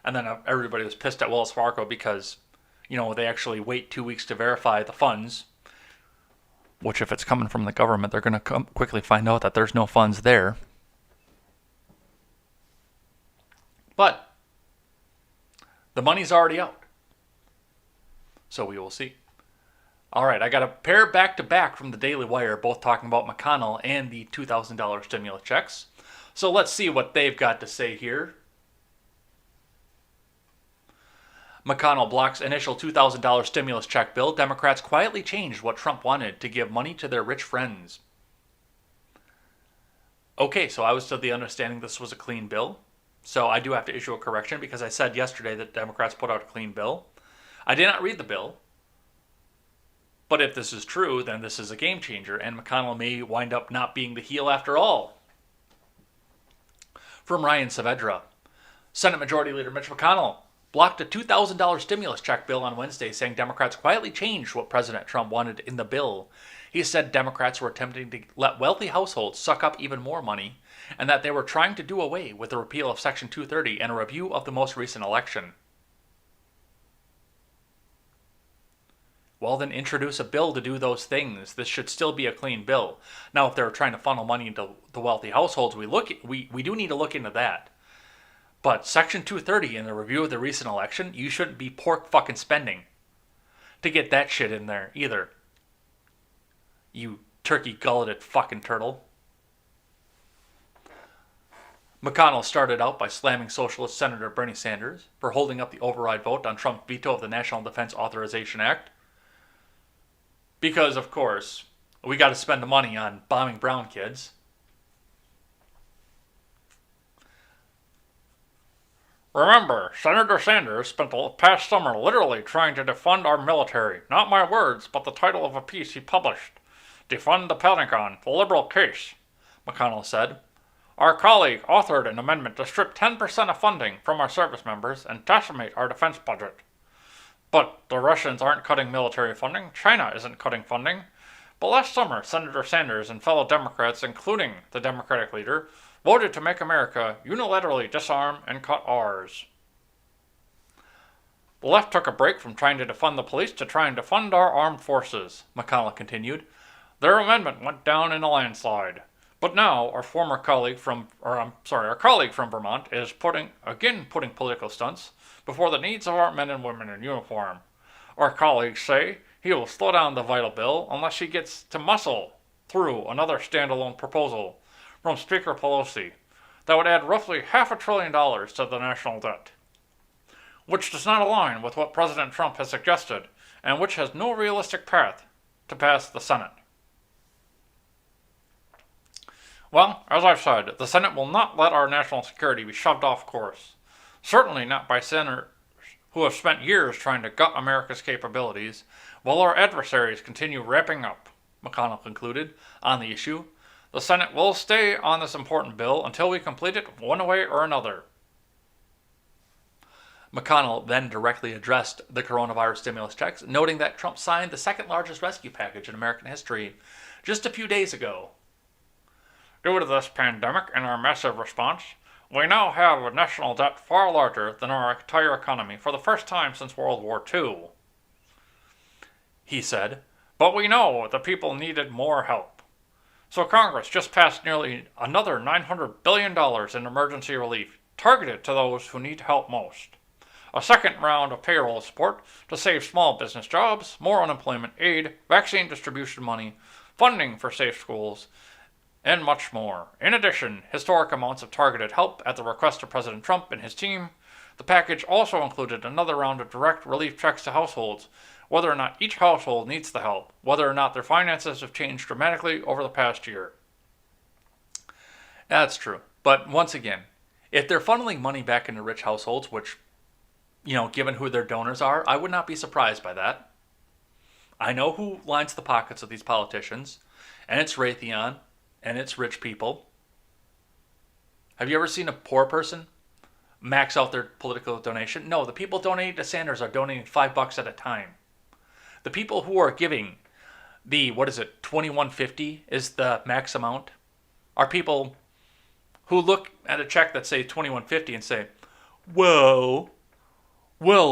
And then everybody was pissed at Wells Fargo because, you know, they actually wait 2 weeks to verify the funds. Which, if it's coming from the government, they're going to quickly find out that there's no funds there. But the money's already out. So we will see. All right, I got a pair back-to-back from the Daily Wire, both talking about McConnell and the $2,000 stimulus checks. So let's see what they've got to say here. McConnell blocks initial $2,000 stimulus check bill. Democrats quietly changed what Trump wanted to give money to their rich friends. Okay, so I was of the understanding this was a clean bill. So I do have to issue a correction because I said yesterday that Democrats put out a clean bill. I did not read the bill. But if this is true, then this is a game changer, and McConnell may wind up not being the heel after all. From Ryan Saavedra, Senate Majority Leader Mitch McConnell blocked a $2,000 stimulus check bill on Wednesday, saying Democrats quietly changed what President Trump wanted in the bill. He said Democrats were attempting to let wealthy households suck up even more money, and that they were trying to do away with the repeal of Section 230 and a review of the most recent election. Well, then introduce a bill to do those things. This should still be a clean bill. Now, if they're trying to funnel money into the wealthy households, we do need to look into that. But Section 230 in the review of the recent election, you shouldn't be pork fucking spending to get that shit in there either. You turkey-gulleted fucking turtle. McConnell started out by slamming Socialist Senator Bernie Sanders for holding up the override vote on Trump's veto of the National Defense Authorization Act. Because, of course, we got to spend the money on bombing brown kids. Remember, Senator Sanders spent the past summer literally trying to defund our military. Not my words, but the title of a piece he published. Defund the Pentagon, the liberal case, McConnell said. Our colleague authored an amendment to strip 10% of funding from our service members and decimate our defense budget. But the Russians aren't cutting military funding. China isn't cutting funding. But last summer, Senator Sanders and fellow Democrats, including the Democratic leader, voted to make America unilaterally disarm and cut ours. The left took a break from trying to defund the police to try and defund our armed forces, McConnell continued. Their amendment went down in a landslide. But now our colleague from Vermont is putting political stunts before the needs of our men and women in uniform. Our colleagues say he will slow down the vital bill unless he gets to muscle through another standalone proposal from Speaker Pelosi that would add roughly $500 billion to the national debt, which does not align with what President Trump has suggested and which has no realistic path to pass the Senate. Well, as I've said, the Senate will not let our national security be shoved off course. Certainly not by senators who have spent years trying to gut America's capabilities, while our adversaries continue ramping up, McConnell concluded on the issue. The Senate will stay on this important bill until we complete it one way or another. McConnell then directly addressed the coronavirus stimulus checks, noting that Trump signed the second largest rescue package in American history just a few days ago. Due to this pandemic and our massive response, we now have a national debt far larger than our entire economy for the first time since World War II. He said, but we know the people needed more help. So Congress just passed nearly another $900 billion in emergency relief, targeted to those who need help most. A second round of payroll support to save small business jobs, more unemployment aid, vaccine distribution money, funding for safe schools, and much more. In addition, historic amounts of targeted help at the request of President Trump and his team. The package also included another round of direct relief checks to households, whether or not each household needs the help, whether or not their finances have changed dramatically over the past year. That's true. But once again, if they're funneling money back into rich households, which, given who their donors are, I would not be surprised by that. I know who lines the pockets of these politicians, and it's Raytheon, and it's rich people. Have you ever seen a poor person max out their political donation? No, the people donating to Sanders are donating $5 at a time. The people who are giving the, $21.50 is the max amount, are people who look at a check that say $21.50 and say, well,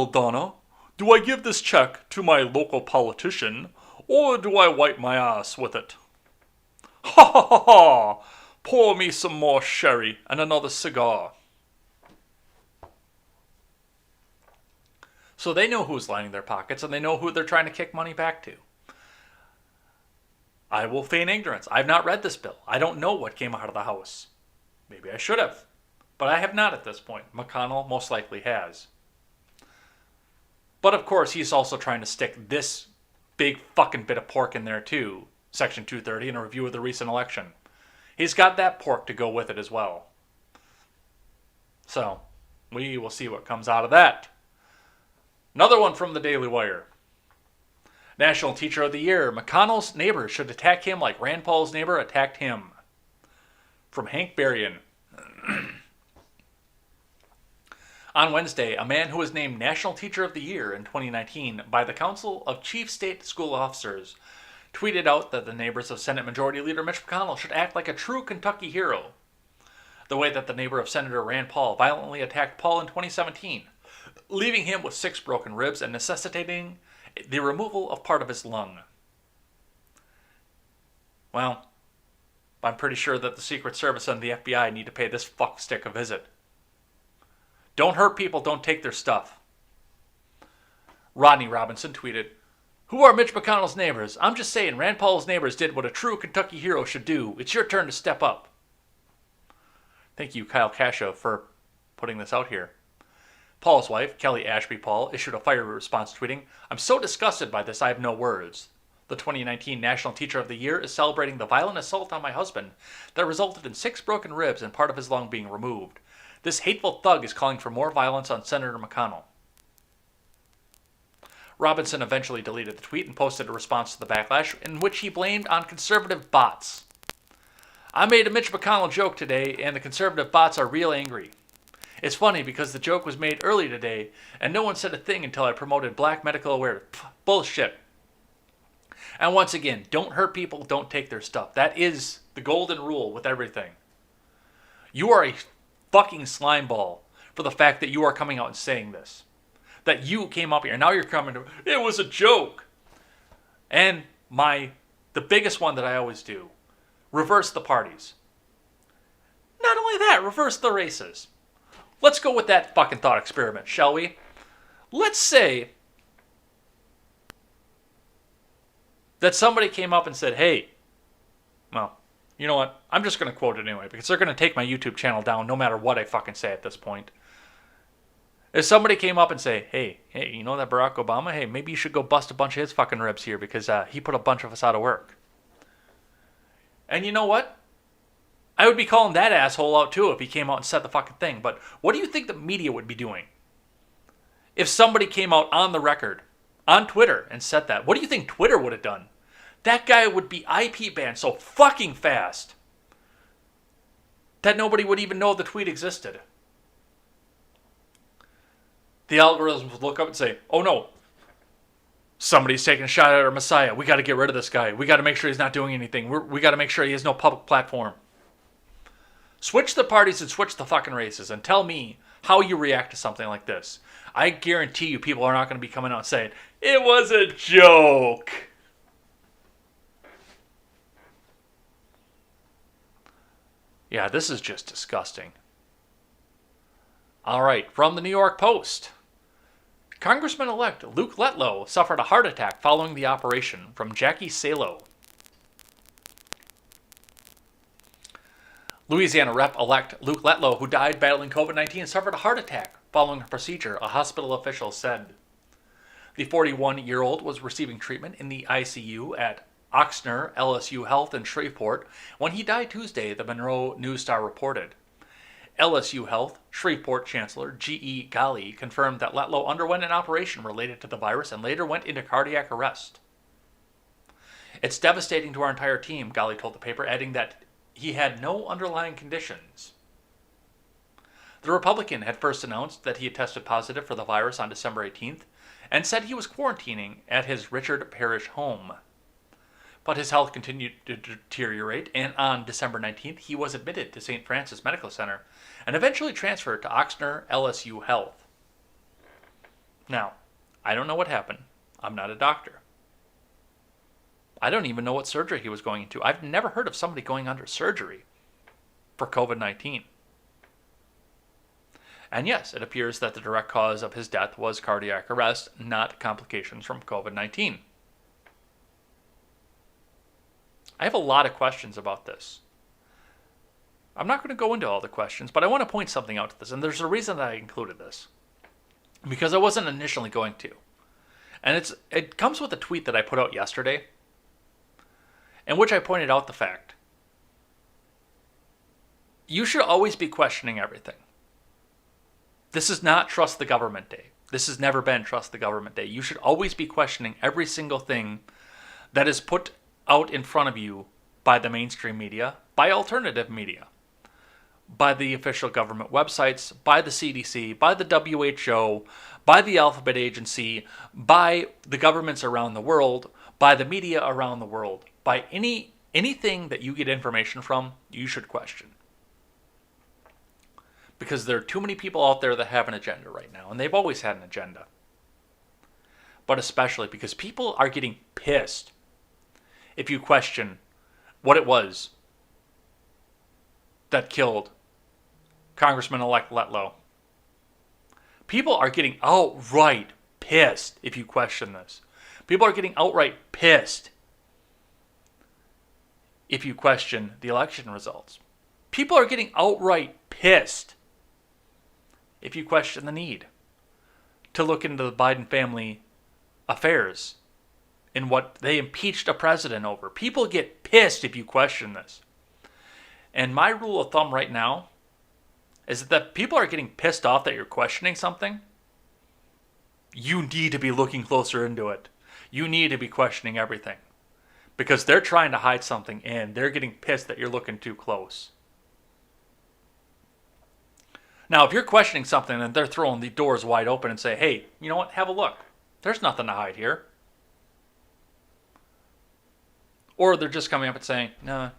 Donna, do I give this check to my local politician, or do I wipe my ass with it? Ha ha ha ha! Pour me some more sherry and another cigar. So they know who's lining their pockets and they know who they're trying to kick money back to. I will feign ignorance. I've not read this bill. I don't know what came out of the House. Maybe I should have. But I have not at this point. McConnell most likely has. But of course, he's also trying to stick this big fucking bit of pork in there too. Section 230 in a review of the recent election. He's got that pork to go with it as well. So, we will see what comes out of that. Another one from the Daily Wire. National Teacher of the Year. McConnell's neighbors should attack him like Rand Paul's neighbor attacked him. From Hank Berrien. On Wednesday, a man who was named National Teacher of the Year in 2019 by the Council of Chief State School Officers tweeted out that the neighbors of Senate Majority Leader Mitch McConnell should act like a true Kentucky hero, the way that the neighbor of Senator Rand Paul violently attacked Paul in 2017, leaving him with 6 broken ribs and necessitating the removal of part of his lung. Well, I'm pretty sure that the Secret Service and the FBI need to pay this fuckstick a visit. Don't hurt people, don't take their stuff. Rodney Robinson tweeted, "Who are Mitch McConnell's neighbors? I'm just saying Rand Paul's neighbors did what a true Kentucky hero should do. It's your turn to step up." Thank you, Kyle Cascio, for putting this out here. Paul's wife, Kelly Ashby Paul, issued a fiery response tweeting, "I'm so disgusted by this I have no words. The 2019 National Teacher of the Year is celebrating the violent assault on my husband that resulted in 6 broken ribs and part of his lung being removed. This hateful thug is calling for more violence on Senator McConnell." Robinson eventually deleted the tweet and posted a response to the backlash in which he blamed on conservative bots. "I made a Mitch McConnell joke today and the conservative bots are real angry. It's funny because the joke was made early today and no one said a thing until I promoted black medical awareness. Bullshit. And once again, don't hurt people, don't take their stuff. That is the golden rule with everything. You are a fucking slime ball for the fact that you are coming out and saying this. That you came up here and now you're coming to, it was a joke. And the biggest one that I always do, reverse the parties. Not only that, reverse the races. Let's go with that fucking thought experiment, shall we? Let's say that somebody came up and said, hey, well, you know what? I'm just going to quote it anyway because they're going to take my YouTube channel down no matter what I fucking say at this point. If somebody came up and say, hey, you know that Barack Obama? Hey, maybe you should go bust a bunch of his fucking ribs here because he put a bunch of us out of work. And you know what? I would be calling that asshole out too if he came out and said the fucking thing. But what do you think the media would be doing? If somebody came out on the record, on Twitter, and said that, what do you think Twitter would have done? That guy would be IP banned so fucking fast that nobody would even know the tweet existed. The algorithms would look up and say, oh no, somebody's taking a shot at our Messiah. We got to get rid of this guy. We got to make sure he's not doing anything. We got to make sure he has no public platform. Switch the parties and switch the fucking races and tell me how you react to something like this. I guarantee you people are not going to be coming out and saying, it was a joke. Yeah, this is just disgusting. All right, from the New York Post. Congressman-elect Luke Letlow suffered a heart attack following the operation, from Jackie Salo. Louisiana Rep-elect Luke Letlow, who died battling COVID-19, suffered a heart attack following a procedure, a hospital official said. The 41-year-old was receiving treatment in the ICU at Oxnard LSU Health in Shreveport when he died Tuesday, the Monroe News Star reported. LSU Health Shreveport Chancellor G.E. Ghali confirmed that Letlow underwent an operation related to the virus and later went into cardiac arrest. It's devastating to our entire team, Ghali told the paper, adding that he had no underlying conditions. The Republican had first announced that he had tested positive for the virus on December 18th and said he was quarantining at his Richard Parish home. But his health continued to deteriorate, and on December 19th, he was admitted to St. Francis Medical Center and eventually transferred to Oxnard LSU Health. Now, I don't know what happened. I'm not a doctor. I don't even know what surgery he was going into. I've never heard of somebody going under surgery for COVID-19. And yes, it appears that the direct cause of his death was cardiac arrest, not complications from COVID-19. I have a lot of questions about this. I'm not going to go into all the questions, but I want to point something out to this, and there's a reason that I included this. Because I wasn't initially going to. And it comes with a tweet that I put out yesterday, in which I pointed out the fact you should always be questioning everything. This is not Trust the Government Day. This has never been Trust the Government Day. You should always be questioning every single thing that is put out in front of you by the mainstream media, by alternative media, by the official government websites, by the CDC, by the WHO, by the Alphabet Agency, by the governments around the world, by the media around the world, by anything that you get information from, you should question. Because there are too many people out there that have an agenda right now, and they've always had an agenda. But especially because people are getting pissed if you question what it was that killed Congressman-elect Letlow. People are getting outright pissed if you question this. People are getting outright pissed if you question the election results. People are getting outright pissed if you question the need to look into the Biden family affairs and what they impeached a president over. People get pissed if you question this. And my rule of thumb right now is that people are getting pissed off that you're questioning something. You need to be looking closer into it. You need to be questioning everything. Because they're trying to hide something and they're getting pissed that you're looking too close. Now, if you're questioning something and they're throwing the doors wide open and say, hey, you know what, have a look. There's nothing to hide here. Or they're just coming up and saying, no,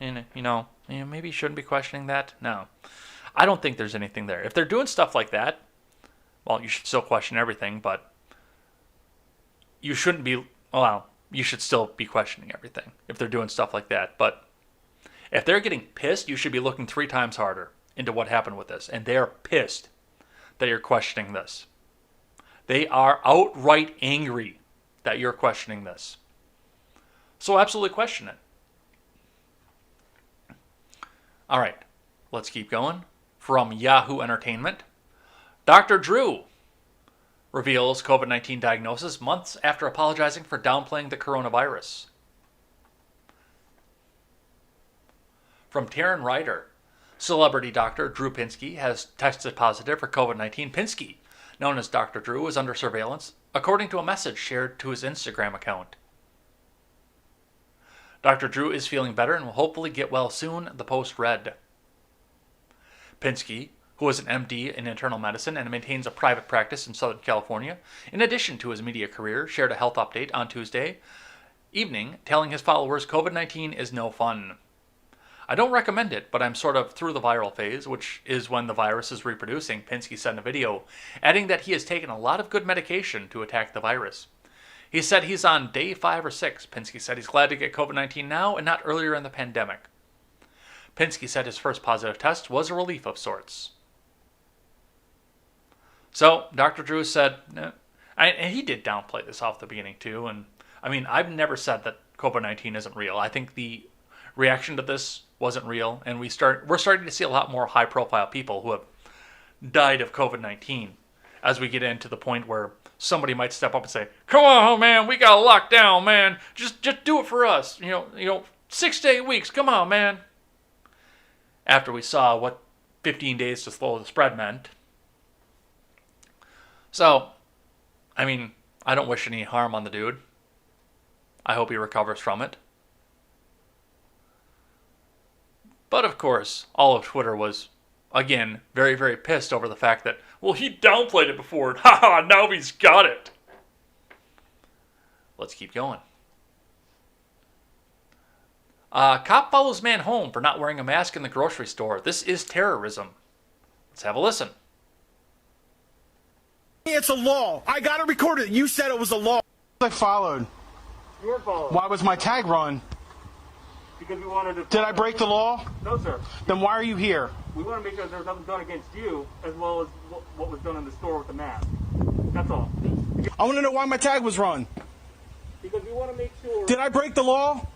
maybe you shouldn't be questioning that. No, I don't think there's anything there. If they're doing stuff like that, well, you should still question everything, but you shouldn't be, you should still be questioning everything if they're doing stuff like that. But if they're getting pissed, you should be looking 3 times harder into what happened with this. And they are pissed that you're questioning this. They are outright angry that you're questioning this. So absolutely question it. All right, let's keep going. From Yahoo Entertainment, Dr. Drew reveals COVID-19 diagnosis months after apologizing for downplaying the coronavirus. From Taryn Ryder, celebrity doctor Drew Pinsky has tested positive for COVID-19. Pinsky, known as Dr. Drew, is under surveillance, according to a message shared to his Instagram account. Dr. Drew is feeling better and will hopefully get well soon, the Post read. Pinsky, who is an MD in internal medicine and maintains a private practice in Southern California, in addition to his media career, shared a health update on Tuesday evening, telling his followers COVID-19 is no fun. I don't recommend it, but I'm sort of through the viral phase, which is when the virus is reproducing, Pinsky said in a video, adding that he has taken a lot of good medication to attack the virus. He said he's on day 5 or 6. Pinsky said he's glad to get COVID-19 now and not earlier in the pandemic. Pinsky said his first positive test was a relief of sorts. So, Dr. Drew said, and he did downplay this off the beginning too, and I mean, I've never said that COVID-19 isn't real. I think the reaction to this wasn't real, and we're starting to see a lot more high-profile people who have died of COVID-19 as we get into the point where somebody might step up and say, come on, man, we got to lock down, man. Just do it for us. 6 to 8 weeks. Come on, man. After we saw what 15 days to slow the spread meant. So, I mean, I don't wish any harm on the dude. I hope he recovers from it. But of course, all of Twitter was, again, very, very pissed over the fact that, well, he downplayed it before, and haha, now he's got it. Let's keep going. Cop follows man home for not wearing a mask in the grocery store. This is terrorism. Let's have a listen. It's a law. I got to record it. You said it was a law. I followed. You were followed. Why was my tag run? Because we wanted to. Did I break the law? No, sir. Then why are you here? We want to make sure there was nothing done against you, as well as what was done in the store with the mask. That's all. I want to know why my tag was run. Because we want to make sure. Did I break the law?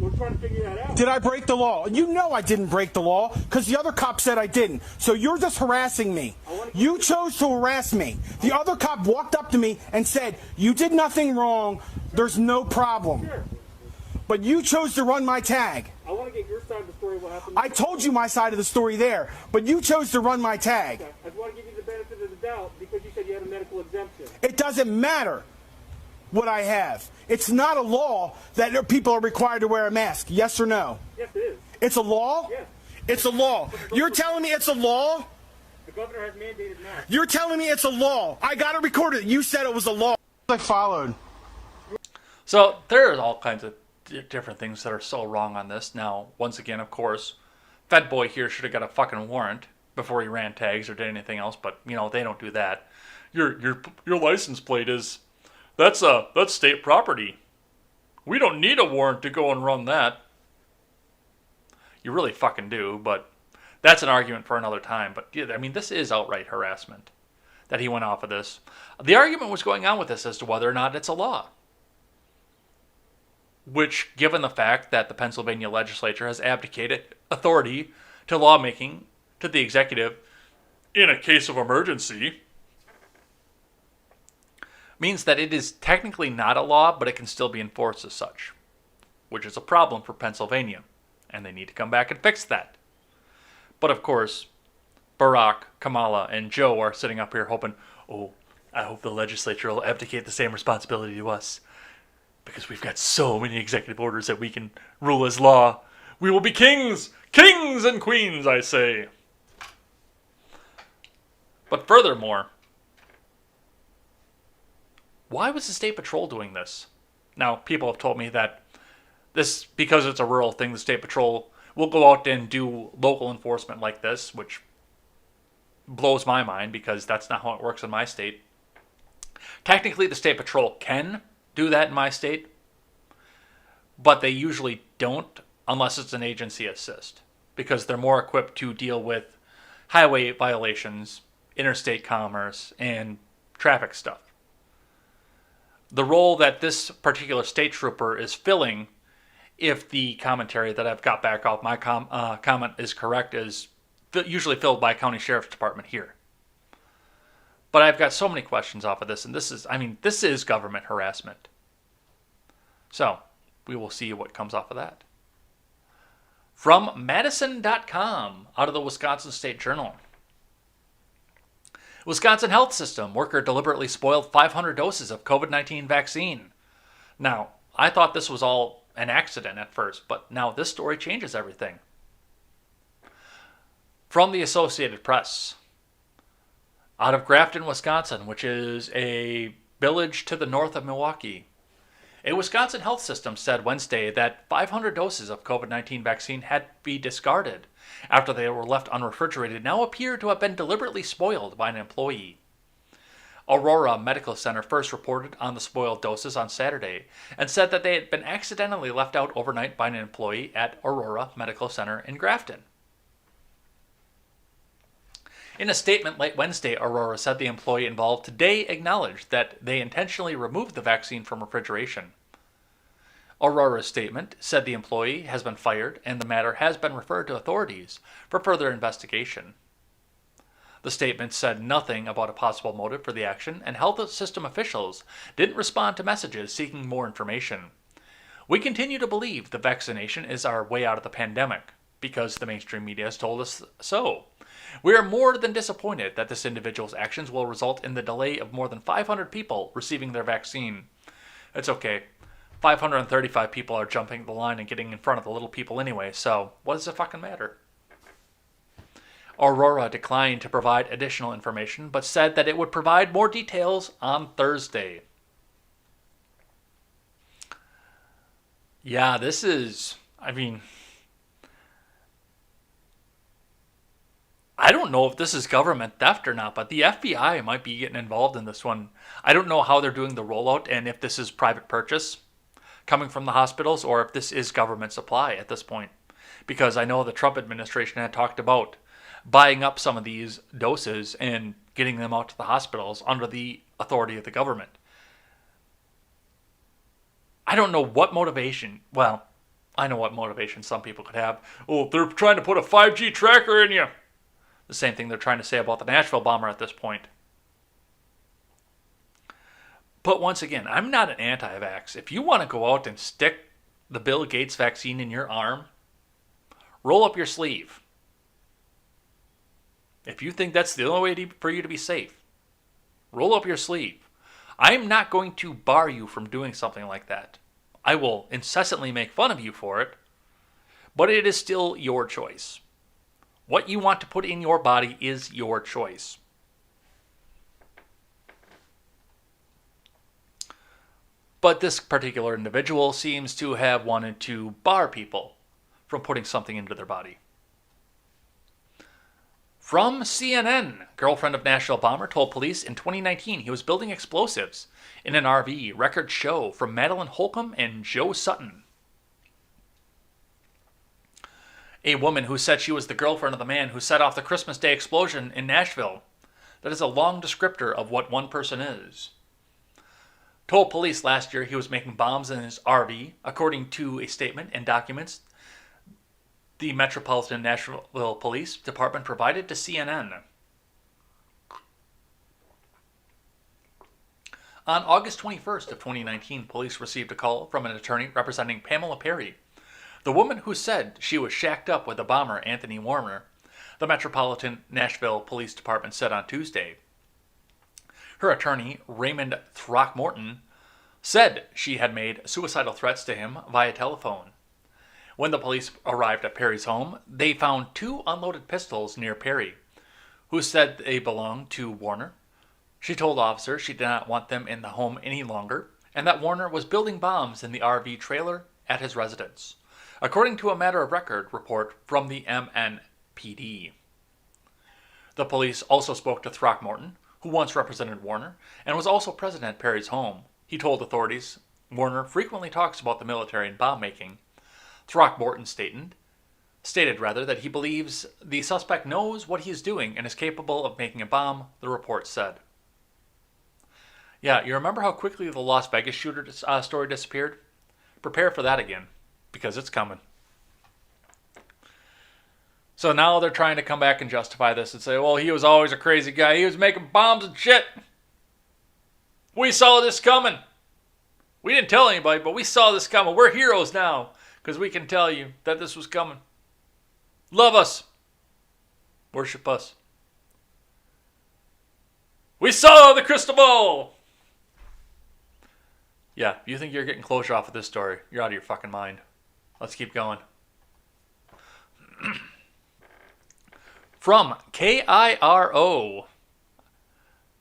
We're trying to figure that out. Did I break the law? You know I didn't break the law because the other cop said I didn't. So you're just harassing me. You chose to harass me. The other cop walked up to me and said, you did nothing wrong. There's no problem. Sure. But you chose to run my tag. I want to get your side of the story. What happened? I told you my side of the story there, but you chose to run my tag. Okay. I just want to give you the benefit of the doubt because you said you had a medical exemption. It doesn't matter what I have. It's not a law that people are required to wear a mask. Yes or no? Yes, it is. It's a law? Yes. It's a law. You're telling me it's a law? The governor has mandated masks. You're telling me it's a law. I got it recorded. You said it was a law. I followed. So there's all kinds of different things that are so wrong on this. Now, once again, of course, Fed Boy here should have got a fucking warrant before he ran tags or did anything else, but, you know, they don't do that. Your license plate is, that's state property. We don't need a warrant to go and run that. You really fucking do, but that's an argument for another time. But, yeah, I mean, this is outright harassment that he went off of this. The argument was going on with this as to whether or not it's a law. Which, given the fact that the Pennsylvania legislature has abdicated authority to lawmaking, to the executive, in a case of emergency, means that it is technically not a law, but it can still be enforced as such, which is a problem for Pennsylvania, and they need to come back and fix that. But of course, Barack, Kamala, and Joe are sitting up here hoping, oh, I hope the legislature will abdicate the same responsibility to us. Because we've got so many executive orders that we can rule as law. We will be kings! Kings and queens, I say. But furthermore, why was the State Patrol doing this? Now, people have told me that this, because it's a rural thing, the State Patrol will go out and do local enforcement like this, which blows my mind because that's not how it works in my state. Technically, the State Patrol can do that in my state, but they usually don't unless it's an agency assist because they're more equipped to deal with highway violations, interstate commerce, and traffic stuff. The role that this particular state trooper is filling, if the commentary that I've got back off my comment is correct, is usually filled by County Sheriff's Department here. But I've got so many questions off of this, and this is government harassment. So, we will see what comes off of that. From Madison.com, out of the Wisconsin State Journal. Wisconsin health system, worker deliberately spoiled 500 doses of COVID-19 vaccine. Now, I thought this was all an accident at first, but now this story changes everything. From the Associated Press. Out of Grafton, Wisconsin, which is a village to the north of Milwaukee, a Wisconsin health system said Wednesday that 500 doses of COVID-19 vaccine had to be discarded after they were left unrefrigerated now appear to have been deliberately spoiled by an employee. Aurora Medical Center first reported on the spoiled doses on Saturday and said that they had been accidentally left out overnight by an employee at Aurora Medical Center in Grafton. In a statement late Wednesday, Aurora said the employee involved today acknowledged that they intentionally removed the vaccine from refrigeration. Aurora's statement said the employee has been fired and the matter has been referred to authorities for further investigation. The statement said nothing about a possible motive for the action, and health system officials didn't respond to messages seeking more information. We continue to believe the vaccination is our way out of the pandemic, because the mainstream media has told us so. We are more than disappointed that this individual's actions will result in the delay of more than 500 people receiving their vaccine. It's okay. 535 people are jumping the line and getting in front of the little people anyway, so what does it fucking matter? Aurora declined to provide additional information, but said that it would provide more details on Thursday. Yeah, this is, I don't know if this is government theft or not, but the FBI might be getting involved in this one. I don't know how they're doing the rollout and if this is private purchase coming from the hospitals or if this is government supply at this point. Because I know the Trump administration had talked about buying up some of these doses and getting them out to the hospitals under the authority of the government. I don't know what motivation, well, I know what motivation some people could have. Oh, they're trying to put a 5G tracker in you. The same thing they're trying to say about the Nashville bomber at this point. But once again, I'm not an anti-vax. If you want to go out and stick the Bill Gates vaccine in your arm, roll up your sleeve. If you think that's the only way for you to be safe, roll up your sleeve. I'm not going to bar you from doing something like that. I will incessantly make fun of you for it, but it is still your choice. What you want to put in your body is your choice. But this particular individual seems to have wanted to bar people from putting something into their body. From CNN, girlfriend of Nashville bomber told police in 2019 he was building explosives in an RV. Record show from Madeline Holcomb and Joe Sutton. A woman who said she was the girlfriend of the man who set off the Christmas Day explosion in Nashville. That is a long descriptor of what one person is. Told police last year he was making bombs in his RV, according to a statement and documents the Metropolitan Nashville Police Department provided to CNN. On August 21st of 2019, police received a call from an attorney representing Pamela Perry, the woman who said she was shacked up with the bomber Anthony Warner, the Metropolitan Nashville Police Department said on Tuesday. Her attorney, Raymond Throckmorton, said she had made suicidal threats to him via telephone. When the police arrived at Perry's home, they found 2 unloaded pistols near Perry, who said they belonged to Warner. She told officers she did not want them in the home any longer, and that Warner was building bombs in the RV trailer at his residence, according to a matter of record report from the MNPD. The police also spoke to Throckmorton, who once represented Warner, and was also present at Perry's home. He told authorities Warner frequently talks about the military and bomb making. Throckmorton stated that he believes the suspect knows what he is doing and is capable of making a bomb, the report said. Yeah, you remember how quickly the Las Vegas shooter story disappeared? Prepare for that again, because it's coming. So now they're trying to come back and justify this and say, well, he was always a crazy guy. He was making bombs and shit. We saw this coming. We didn't tell anybody, but we saw this coming. We're heroes now because we can tell you that this was coming. Love us. Worship us. We saw the crystal ball. Yeah, you think you're getting closure off of this story, you're out of your fucking mind. Let's keep going. From KIRO.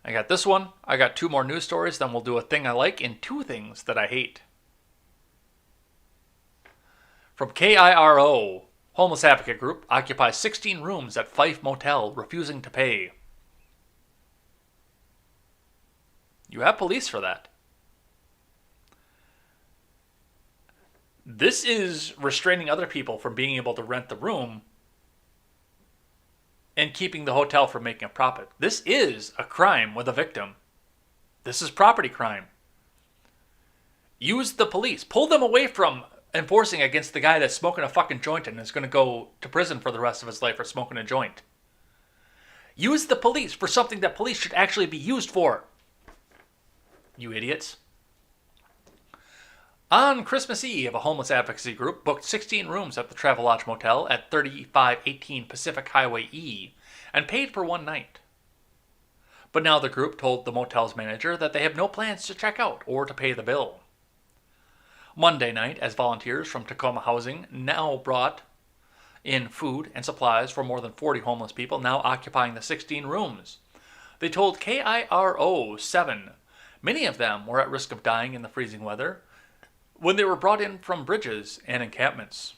I got this one. I got 2 more news stories. Then we'll do a thing I like and 2 things that I hate. From KIRO. Homeless advocate group occupies 16 rooms at Fife Motel, refusing to pay. You have police for that. This is restraining other people from being able to rent the room and keeping the hotel from making a profit. This is a crime with a victim. This is property crime. Use the police. Pull them away from enforcing against the guy that's smoking a fucking joint and is going to go to prison for the rest of his life for smoking a joint. Use the police for something that police should actually be used for. You idiots. On Christmas Eve, a homeless advocacy group booked 16 rooms at the Travelodge Motel at 3518 Pacific Highway E and paid for 1 night. But now the group told the motel's manager that they have no plans to check out or to pay the bill. Monday night, as volunteers from Tacoma Housing now brought in food and supplies for more than 40 homeless people now occupying the 16 rooms. They told KIRO 7 many of them were at risk of dying in the freezing weather when they were brought in from bridges and encampments.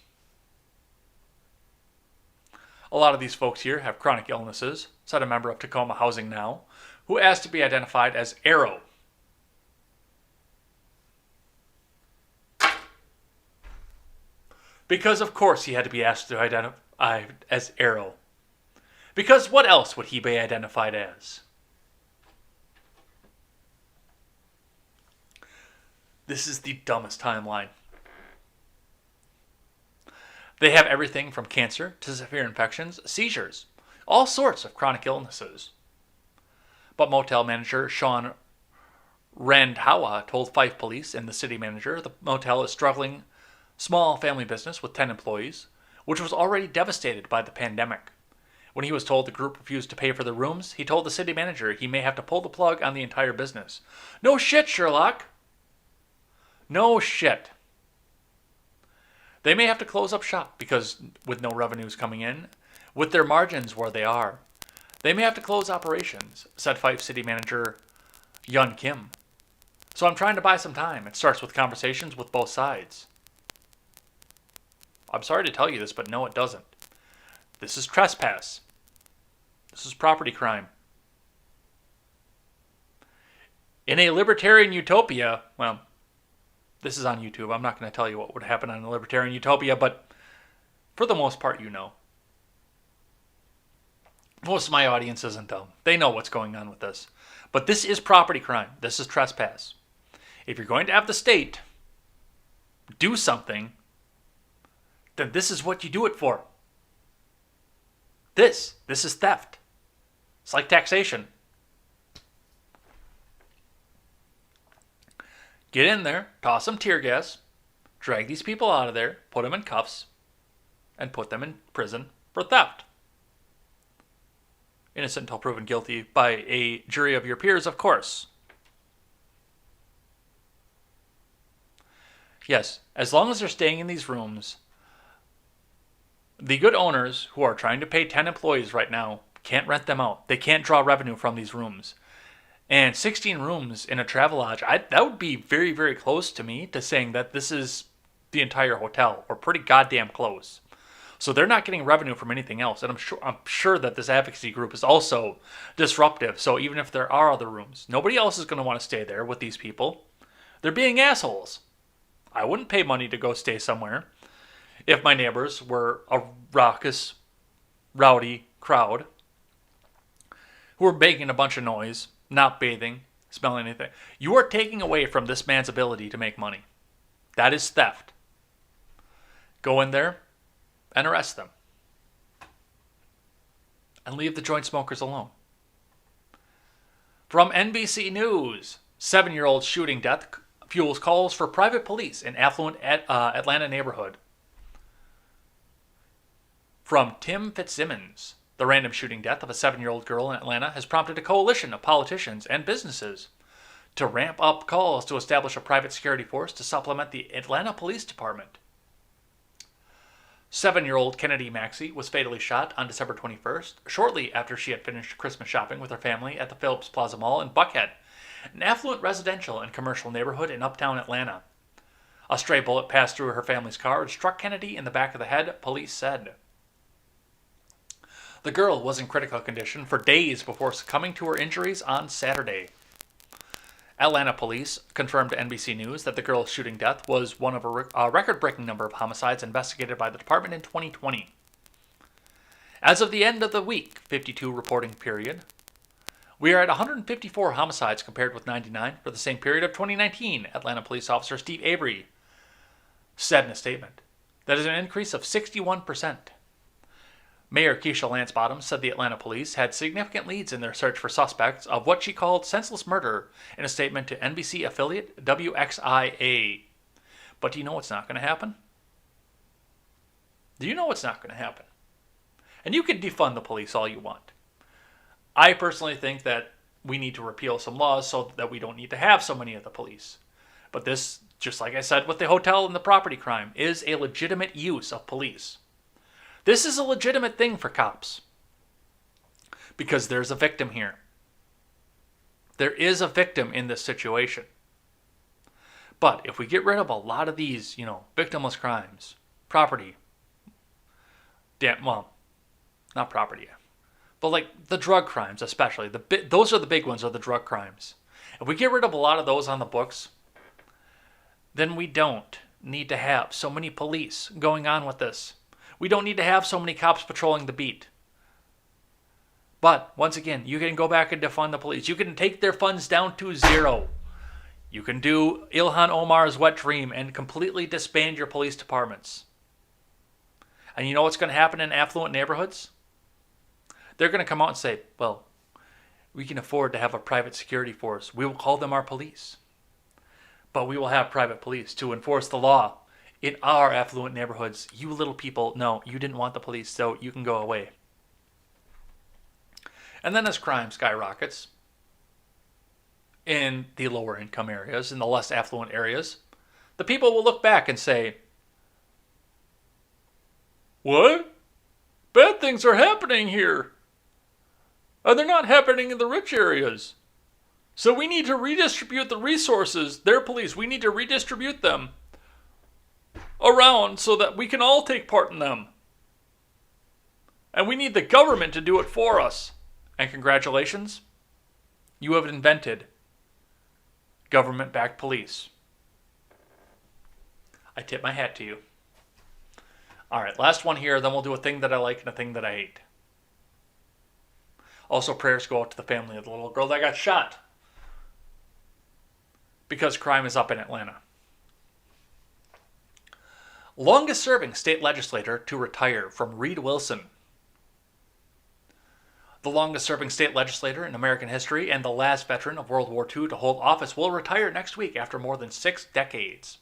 A lot of these folks here have chronic illnesses, said a member of Tacoma Housing Now, who asked to be identified as Arrow. Because of course he had to be asked to identify as Arrow. Because what else would he be identified as? This is the dumbest timeline. They have everything from cancer to severe infections, seizures, all sorts of chronic illnesses. But motel manager Sean Randhawa told Fife Police and the city manager the motel is struggling small family business with 10 employees, which was already devastated by the pandemic. When he was told the group refused to pay for the rooms, he told the city manager he may have to pull the plug on the entire business. No shit, Sherlock. No shit. They may have to close up shop because with no revenues coming in, with their margins where they are, they may have to close operations, said Fife City Manager Yun Kim. So I'm trying to buy some time. It starts with conversations with both sides. I'm sorry to tell you this, but no, it doesn't. This is trespass. This is property crime. In a libertarian utopia, well, this is on YouTube. I'm not going to tell you what would happen on a libertarian utopia, but for the most part, you know. Most of my audience isn't dumb. They know what's going on with this. But this is property crime. This is trespass. If you're going to have the state do something, then this is what you do it for. This is theft. It's like taxation. Get in there, toss some tear gas, drag these people out of there, put them in cuffs, and put them in prison for theft. Innocent until proven guilty by a jury of your peers, of course. Yes, as long as they're staying in these rooms, the good owners who are trying to pay 10 employees right now can't rent them out. They can't draw revenue from these rooms. And 16 rooms in a Travelodge, that would be very, very close to me to saying that this is the entire hotel, or pretty goddamn close. So they're not getting revenue from anything else. And I'm sure that this advocacy group is also disruptive. So even if there are other rooms, nobody else is going to want to stay there with these people. They're being assholes. I wouldn't pay money to go stay somewhere if my neighbors were a raucous, rowdy crowd who were making a bunch of noise, not bathing, smelling anything. You are taking away from this man's ability to make money. That is theft. Go in there and arrest them. And leave the joint smokers alone. From NBC News, 7-year-old shooting death fuels calls for private police in affluent Atlanta neighborhood. From Tim Fitzsimmons, the random shooting death of a 7-year-old girl in Atlanta has prompted a coalition of politicians and businesses to ramp up calls to establish a private security force to supplement the Atlanta Police Department. 7-year-old Kennedy Maxey was fatally shot on December 21st, shortly after she had finished Christmas shopping with her family at the Phillips Plaza Mall in Buckhead, an affluent residential and commercial neighborhood in uptown Atlanta. A stray bullet passed through her family's car and struck Kennedy in the back of the head, police said. The girl was in critical condition for days before succumbing to her injuries on Saturday. Atlanta police confirmed to NBC News that the girl's shooting death was one of a record-breaking number of homicides investigated by the department in 2020. As of the end of the week, 52 reporting period, we are at 154 homicides compared with 99 for the same period of 2019, Atlanta police officer Steve Avery said in a statement. That is an increase of 61%. Mayor Keisha Lance Bottoms said the Atlanta police had significant leads in their search for suspects of what she called senseless murder in a statement to NBC affiliate WXIA. But do you know what's not going to happen? Do you know what's not going to happen? And you can defund the police all you want. I personally think that we need to repeal some laws so that we don't need to have so many of the police. But this, just like I said with the hotel and the property crime, is a legitimate use of police. This is a legitimate thing for cops. Because there's a victim here. There is a victim in this situation. But if we get rid of a lot of these, victimless crimes, property, not property, but like the drug crimes especially, those are the big ones, are the drug crimes. If we get rid of a lot of those on the books, then we don't need to have so many police going on with this. We don't need to have so many cops patrolling the beat. But once again, you can go back and defund the police. You can take their funds down to zero. You can do Ilhan Omar's wet dream and completely disband your police departments. And you know what's going to happen in affluent neighborhoods? They're going to come out and say, well, we can afford to have a private security force. We will call them our police. But we will have private police to enforce the law in our affluent neighborhoods. You little people, no, you didn't want the police, so you can go away. And then as crime skyrockets in the lower income areas, in the less affluent areas, the people will look back and say, what? Bad things are happening here. And they're not happening in the rich areas. So we need to redistribute the resources, their police, we need to redistribute them around so that we can all take part in them. And we need the government to do it for us. And congratulations, you have invented government-backed police. I tip my hat to you. All right, last one here, then we'll do a thing that I like and a thing that I hate. Also, prayers go out to the family of the little girl that got shot because crime is up in Atlanta. Longest-serving state legislator to retire from Reed Wilson. The longest-serving state legislator in American history and the last veteran of World War II to hold office will retire next week after more than 6 decades.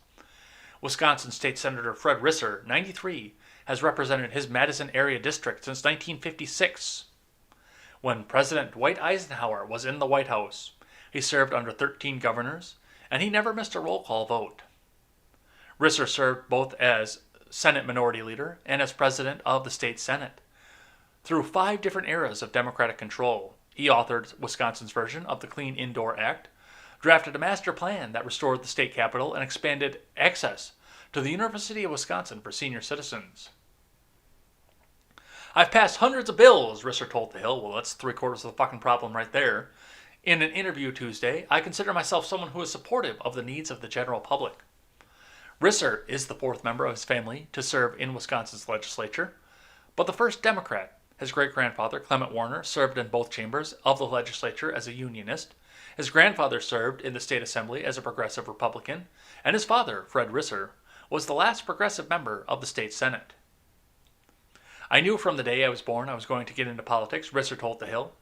Wisconsin State Senator Fred Risser, 93, has represented his Madison area district since 1956. When President Dwight Eisenhower was in the White House, he served under 13 governors, and he never missed a roll call vote. Risser served both as Senate Minority Leader and as President of the State Senate. Through 5 different eras of Democratic control, he authored Wisconsin's version of the Clean Indoor Act, drafted a master plan that restored the state capitol and expanded access to the University of Wisconsin for senior citizens. I've passed hundreds of bills, Risser told The Hill. Well, that's 3/4 of the fucking problem right there. In an interview Tuesday, I consider myself someone who is supportive of the needs of the general public. Risser is the 4th member of his family to serve in Wisconsin's legislature, but the first Democrat. His great-grandfather, Clement Warner, served in both chambers of the legislature as a Unionist. His grandfather served in the state assembly as a progressive Republican, and his father, Fred Risser, was the last progressive member of the state Senate. I knew from the day I was born I was going to get into politics, Risser told The Hill.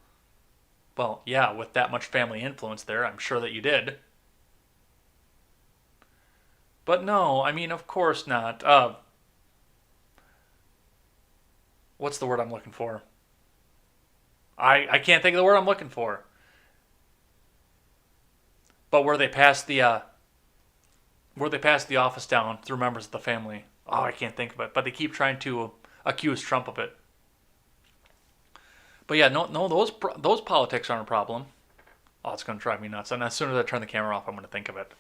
Well, yeah, with that much family influence there, I'm sure that you did. But no, I mean, of course not. What's the word I'm looking for? I can't think of the word I'm looking for. But where they passed the office down through members of the family. Oh, I can't think of it. But they keep trying to accuse Trump of it. But yeah, no, those politics aren't a problem. Oh, it's going to drive me nuts. And as soon as I turn the camera off, I'm going to think of it.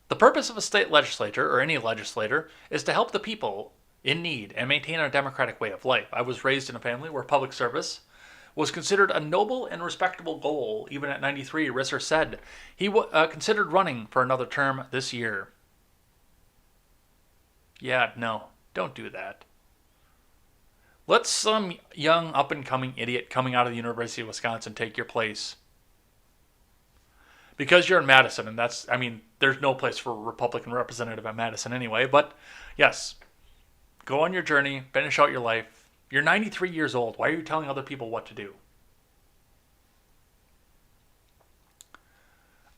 The purpose of a state legislature, or any legislator, is to help the people in need and maintain our democratic way of life. I was raised in a family where public service was considered a noble and respectable goal. Even at 93, Risser said he considered running for another term this year. Yeah, no, don't do that. Let some young up-and-coming idiot coming out of the University of Wisconsin take your place. Because you're in Madison, and there's no place for a Republican representative at Madison anyway, but yes, go on your journey, finish out your life. You're 93 years old. Why are you telling other people what to do?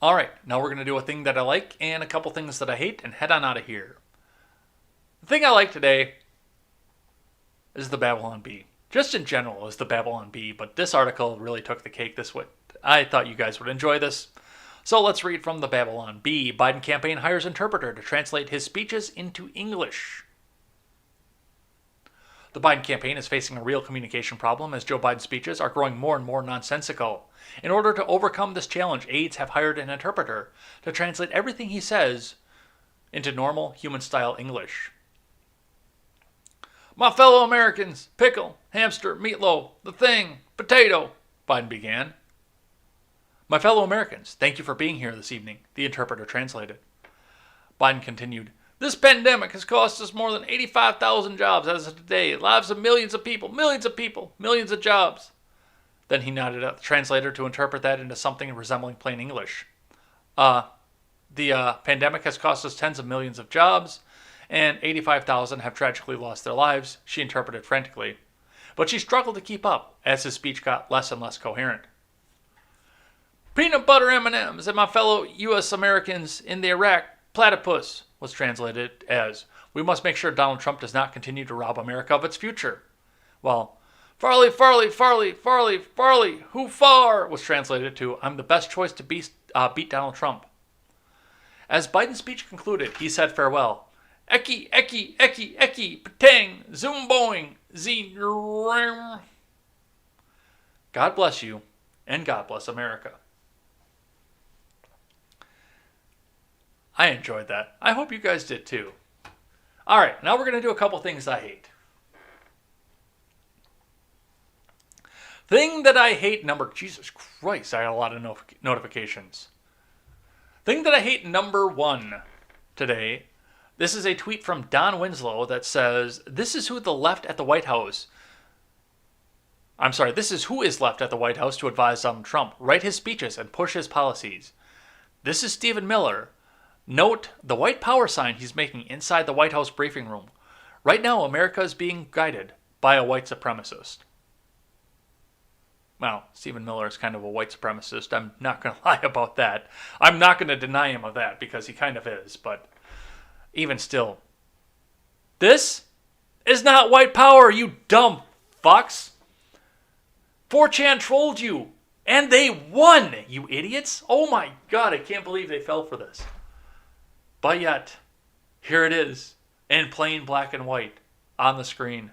All right, now we're going to do a thing that I like and a couple things that I hate and head on out of here. The thing I like today is the Babylon Bee. Just in general is the Babylon Bee, but this article really took the cake this way. I thought you guys would enjoy this. So let's read from the Babylon Bee. Biden campaign hires interpreter to translate his speeches into English. The Biden campaign is facing a real communication problem as Joe Biden's speeches are growing more and more nonsensical. In order to overcome this challenge, aides have hired an interpreter to translate everything he says into normal, human-style English. My fellow Americans, pickle, hamster, meatloaf, the thing, potato, Biden began. My fellow Americans, thank you for being here this evening, the interpreter translated. Biden continued, This pandemic has cost us more than 85,000 jobs as of today. Lives of millions of people, millions of jobs. Then he nodded at the translator to interpret that into something resembling plain English. The pandemic has cost us tens of millions of jobs, and 85,000 have tragically lost their lives, she interpreted frantically. But she struggled to keep up as his speech got less and less coherent. Peanut butter M&Ms and my fellow U.S. Americans in the Iraq platypus was translated as, we must make sure Donald Trump does not continue to rob America of its future. Well, Farley, who far, was translated to, I'm the best choice to beat Donald Trump. As Biden's speech concluded, he said farewell. Eki, patang, zoom boing, z. God bless you, and God bless America. I enjoyed that. I hope you guys did too. All right, now we're going to do a couple things I hate. Thing that I hate number... Jesus Christ, I got a lot of notifications. Thing that I hate number 1 today. This is a tweet from Don Winslow that says, this is who is left at the White House to advise Donald Trump, write his speeches, and push his policies. This is Stephen Miller. Note the white power sign he's making inside the White House briefing room. Right now, America is being guided by a white supremacist. Well, Stephen Miller is kind of a white supremacist. I'm not going to lie about that. I'm not going to deny him of that because he kind of is. But even still, this is not white power, you dumb fucks. 4chan trolled you, and they won, you idiots. Oh my God, I can't believe they fell for this. But yet, here it is, in plain black and white, on the screen.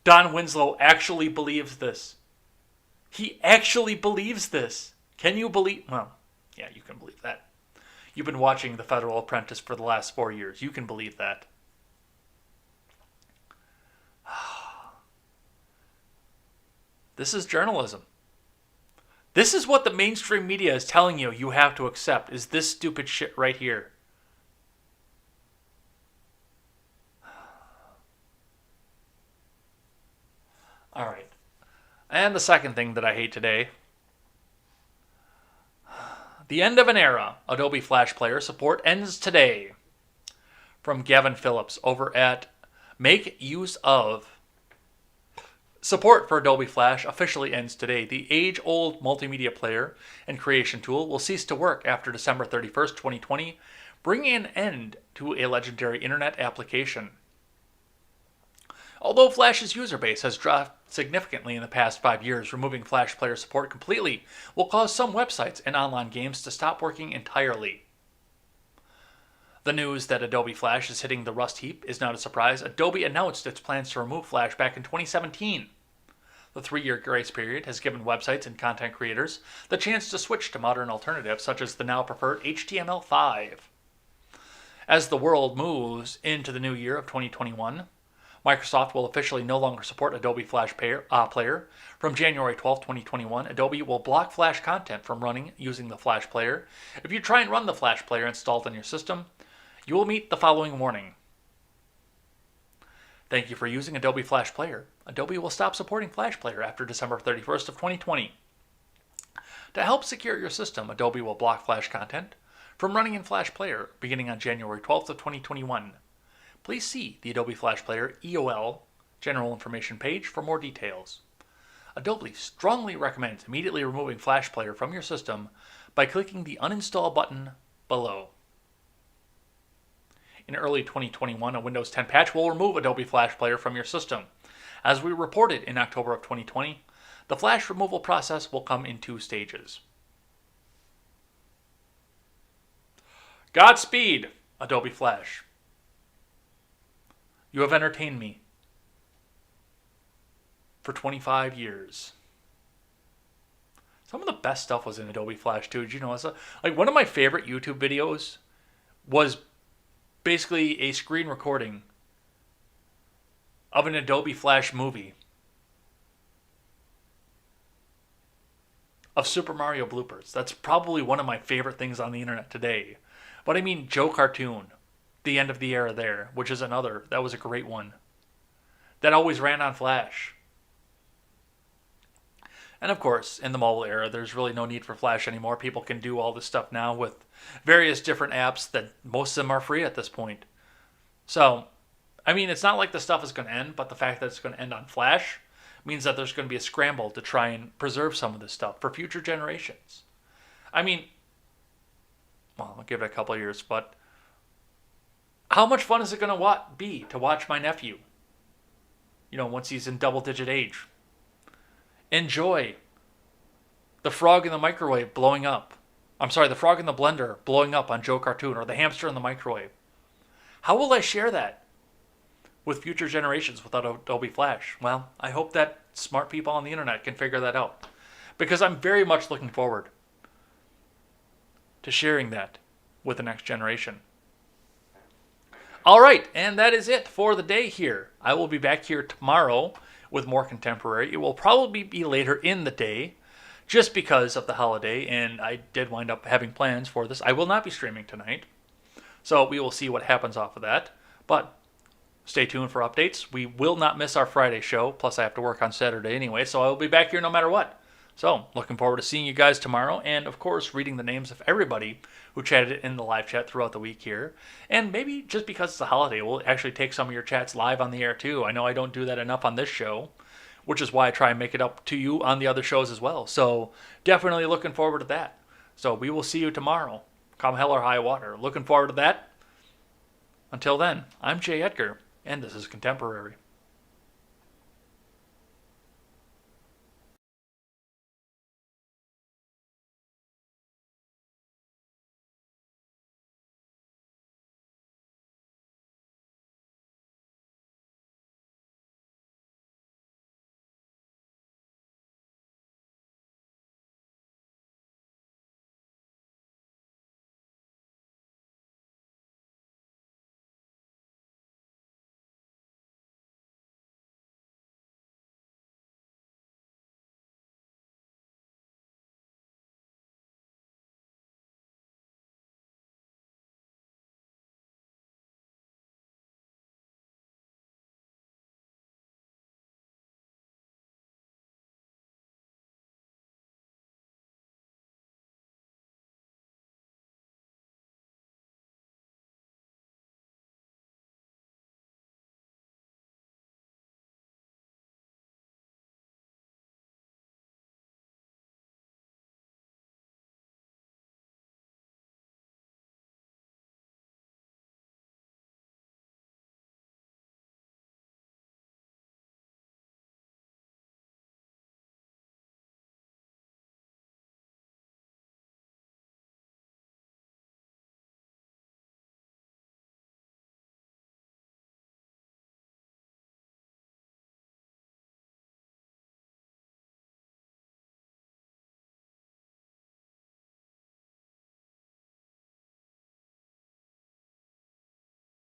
Don Winslow actually believes this. He actually believes this. Can you believe? Well, yeah, you can believe that. You've been watching The Federal Apprentice for the last 4 years. You can believe that. This is journalism. This is what the mainstream media is telling you you have to accept, is this stupid shit right here. All right. And the second thing that I hate today. The end of an era. Adobe Flash Player support ends today. From Gavin Phillips over at Make Use Of. Support for Adobe Flash officially ends today. The age-old multimedia player and creation tool will cease to work after December 31st, 2020, bringing an end to a legendary internet application. Although Flash's user base has dropped significantly in the past 5 years, removing Flash Player support completely will cause some websites and online games to stop working entirely. The news that Adobe Flash is hitting the rust heap is not a surprise. Adobe announced its plans to remove Flash back in 2017. The 3-year grace period has given websites and content creators the chance to switch to modern alternatives such as the now preferred HTML5. As the world moves into the new year of 2021, Microsoft will officially no longer support Adobe Flash Player. From January 12, 2021, Adobe will block Flash content from running using the Flash Player. If you try and run the Flash Player installed on your system, you will meet the following warning. Thank you for using Adobe Flash Player. Adobe will stop supporting Flash Player after December 31st of 2020. To help secure your system, Adobe will block Flash content from running in Flash Player beginning on January 12th of 2021. Please see the Adobe Flash Player EOL General Information page for more details. Adobe strongly recommends immediately removing Flash Player from your system by clicking the Uninstall button below. In early 2021, a Windows 10 patch will remove Adobe Flash Player from your system. As we reported in October of 2020, the Flash removal process will come in 2 stages. Godspeed, Adobe Flash. You have entertained me for 25 years. Some of the best stuff was in Adobe Flash too. Did you know? Like one of my favorite YouTube videos was basically a screen recording of an Adobe Flash movie of Super Mario bloopers. That's probably one of my favorite things on the internet today. But I mean, Joe Cartoon, the end of the era there, which is another, that was a great one. That always ran on Flash. And of course, in the mobile era, there's really no need for Flash anymore. People can do all this stuff now with various different apps that most of them are free at this point. So, I mean, it's not like the stuff is going to end, but the fact that it's going to end on Flash means that there's going to be a scramble to try and preserve some of this stuff for future generations. I mean, well, I'll give it a couple of years, but how much fun is it going to be to watch my nephew, once he's in double-digit age? Enjoy the frog in the microwave blowing up. I'm sorry, the frog in the blender blowing up on Joe Cartoon, or the hamster in the microwave. How will I share that with future generations without Adobe Flash? Well, I hope that smart people on the internet can figure that out, because I'm very much looking forward to sharing that with the next generation. All right, and that is it for the day here. I will be back here tomorrow with more contemporary. It will probably be later in the day just because of the holiday, and I did wind up having plans for this. I will not be streaming tonight, so we will see what happens off of that. But stay tuned for updates. We will not miss our Friday show, plus I have to work on Saturday anyway, so I will be back here no matter what. So, looking forward to seeing you guys tomorrow, and of course, reading the names of everybody who chatted in the live chat throughout the week here. And maybe just because it's a holiday, we'll actually take some of your chats live on the air too. I know I don't do that enough on this show, which is why I try and make it up to you on the other shows as well. So, definitely looking forward to that. So, we will see you tomorrow. Come hell or high water. Looking forward to that. Until then, I'm Jay Edgar, and this is Contemporary.